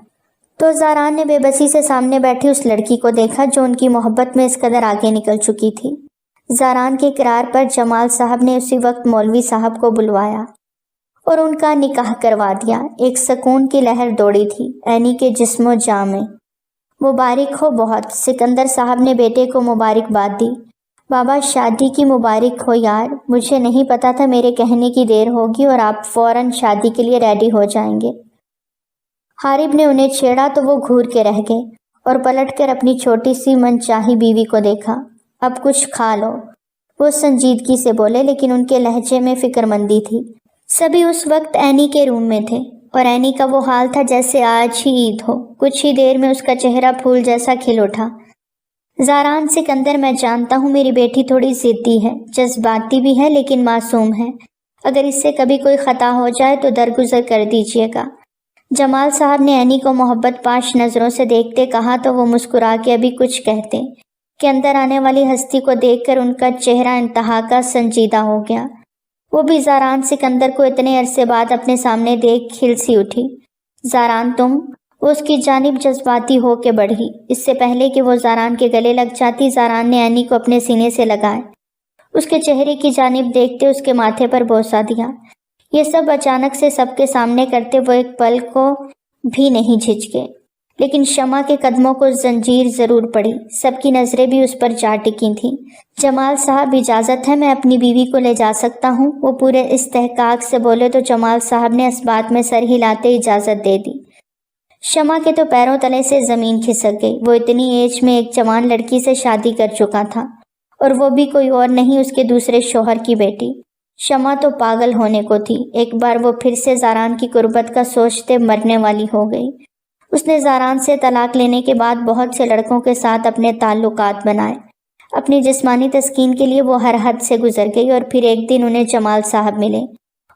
تو زاران نے بے بسی سے سامنے بیٹھی اس لڑکی کو دیکھا جو ان کی محبت میں اس قدر آگے نکل چکی تھی۔ زاران کے اقرار پر جمال صاحب نے اسی وقت مولوی صاحب کو بلوایا اور ان کا نکاح کروا دیا۔ ایک سکون کی لہر دوڑی تھی اینی کے جسم و جاں میں۔ مبارک ہو بہت، سکندر صاحب نے بیٹے کو مبارکباد دی۔ بابا شادی کی مبارک ہو یار، مجھے نہیں پتا تھا میرے کہنے کی دیر ہوگی اور آپ فوراً شادی کے لیے ریڈی ہو جائیں گے۔ حارب نے انہیں چھیڑا تو وہ گھور کے رہ گئے اور پلٹ کر اپنی چھوٹی سی من چاہی بیوی کو دیکھا۔ اب کچھ کھا لو، وہ سنجیدگی سے بولے، لیکن ان کے لہجے میں فکر مندی تھی۔ سبھی اس وقت اینی کے روم میں تھے۔ اور اینی کا وہ حال تھا جیسے آج ہی عید ہو۔ کچھ ہی دیر میں اس کا چہرہ پھول جیسا کھل اٹھا۔ زاران سکندر، میں جانتا ہوں میری بیٹی تھوڑی ضدی ہے، جذباتی بھی ہے، لیکن معصوم ہے۔ اگر اس سے کبھی کوئی خطا ہو جائے تو درگزر کر دیجیے گا۔ جمال صاحب نے اینی کو محبت پاش نظروں سے دیکھتے کہا تو وہ مسکرا کے ابھی کچھ کہتے کہ اندر آنے والی ہستی کو دیکھ کر ان کا چہرہ انتہا کا سنجیدہ ہو گیا۔ وہ بھی زاران سکندر کو اتنے عرصے بعد اپنے سامنے دیکھ کھل سی اٹھی۔ زاران تم؟ وہ اس کی جانب جذباتی ہو کے بڑھی۔ اس سے پہلے کہ وہ زاران کے گلے لگ جاتی، زاران نے اینی کو اپنے سینے سے لگائے، اس کے چہرے کی جانب دیکھتے اس کے ماتھے پر بوسہ دیا۔ یہ سب اچانک سے سب کے سامنے کرتے وہ ایک پل کو بھی نہیں جھجکے، لیکن شمع کے قدموں کو زنجیر ضرور پڑی۔ سب کی نظریں بھی اس پر جا ٹکی تھیں۔ جمال صاحب اجازت ہے، میں اپنی بیوی کو لے جا سکتا ہوں؟ وہ پورے استحقاق سے بولے تو جمال صاحب نے اس بات میں سر ہلاتے اجازت دے دی۔ شمع کے تو پیروں تلے سے زمین کھسک گئی۔ وہ اتنی ایج میں ایک جوان لڑکی سے شادی کر چکا تھا، اور وہ بھی کوئی اور نہیں، اس کے دوسرے شوہر کی بیٹی۔ شمع تو پاگل ہونے کو تھی۔ ایک بار وہ پھر سے زاران کی قربت کا سوچتے مرنے والی ہو گئی۔ اس نے زاران سے طلاق لینے کے بعد بہت سے لڑکوں کے ساتھ اپنے تعلقات بنائے۔ اپنی جسمانی تسکین کے لیے وہ ہر حد سے گزر گئی، اور پھر ایک دن انہیں جمال صاحب ملے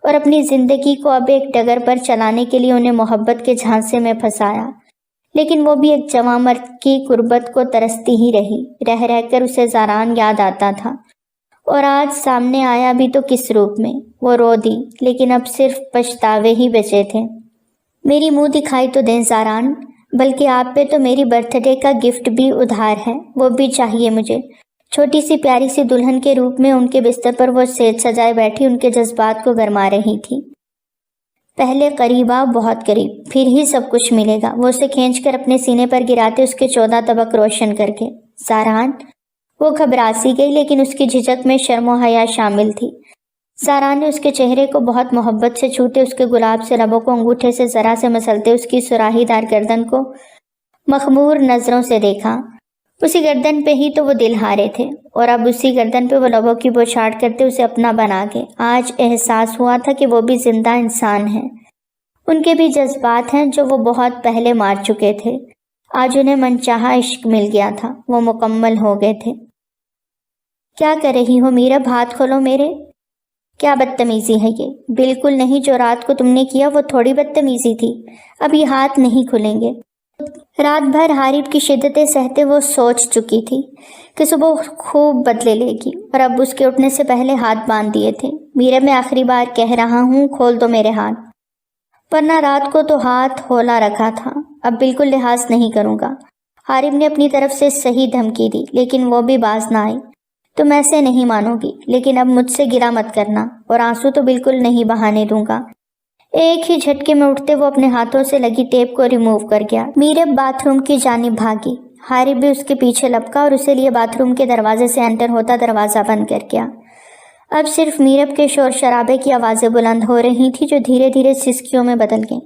اور اپنی زندگی کو اب ایک ڈگر پر چلانے کے لیے انہیں محبت کے جھانسے میں پھنسایا۔ لیکن وہ بھی ایک جوان مرد کی قربت کو ترستی ہی رہی۔ رہ رہ کر اسے زاران یاد آتا تھا، اور آج سامنے آیا بھی تو کس روپ میں۔ وہ رو دی، لیکن اب صرف پچھتاوے ہی بچے تھے۔ میری منہ دکھائی تو دیں زاران، بلکہ آپ پہ تو میری برتھ ڈے کا گفٹ بھی ادھار ہے، وہ بھی چاہیے مجھے۔ چھوٹی سی پیاری سی دلہن کے روپ میں ان کے بستر پر وہ سیج سجائے بیٹھی ان کے جذبات کو گرما رہی تھی۔ پہلے قریب آؤ، بہت قریب، پھر ہی سب کچھ ملے گا۔ وہ اسے کھینچ کر اپنے سینے پر گراتے اس کے 14 طبق روشن کر کے۔ زاران؟ وہ گھبرا سی گئی، لیکن اس کی جھجک میں شرم و حیا شامل تھی۔ زاران نے اس کے چہرے کو بہت محبت سے چھوتے، اس کے گلاب سے لبوں کو انگوٹھے سے ذرا سے مسلتے اس کی سراہی دار گردن کو مخمور نظروں سے دیکھا۔ اسی گردن پہ ہی تو وہ دل ہارے تھے، اور اب اسی گردن پہ وہ لبوں کی بوچھاڑ کرتے اسے اپنا بنا کے۔ آج احساس ہوا تھا کہ وہ بھی زندہ انسان ہیں، ان کے بھی جذبات ہیں جو وہ بہت پہلے مار چکے تھے۔ آج انہیں منچاہا عشق مل گیا تھا، وہ مکمل ہو گئے تھے۔ کیا کر رہی ہو میرب؟ ہاتھ کھولو میرے۔ کیا بدتمیزی ہے یہ؟ بالکل نہیں، جو رات کو تم نے کیا وہ تھوڑی بدتمیزی تھی۔ اب یہ ہاتھ نہیں کھلیں گے۔ رات بھر حارب کی شدتیں سہتے وہ سوچ چکی تھی کہ صبح خوب بدلے لے گی، اور اب اس کے اٹھنے سے پہلے ہاتھ باندھ دیے تھے۔ میرب، میں آخری بار کہہ رہا ہوں، کھول دو میرے ہاتھ، ورنہ رات کو تو ہاتھ ہولا رکھا تھا، اب بالکل لحاظ نہیں کروں گا۔ حارب نے اپنی طرف سے صحیح دھمکی دی، لیکن وہ بھی باز نہ آئی۔ تم ایسے نہیں مانو گی، لیکن اب مجھ سے گلا مت کرنا، اور آنسو تو بالکل نہیں بہانے دوں گا۔ ایک ہی جھٹکے میں اٹھتے وہ اپنے ہاتھوں سے لگی ٹیپ کو ریموو کر گیا۔ میرب باتھ روم کی جانب بھاگی۔ حارب بھی اس کے پیچھے لپکا اور اسے لیے باتھ روم کے دروازے سے انٹر ہوتا دروازہ بند کر گیا۔ اب صرف میرب کے شور شرابے کی آوازیں بلند ہو رہی تھیں جو دھیرے دھیرے سسکیوں میں بدل گئیں۔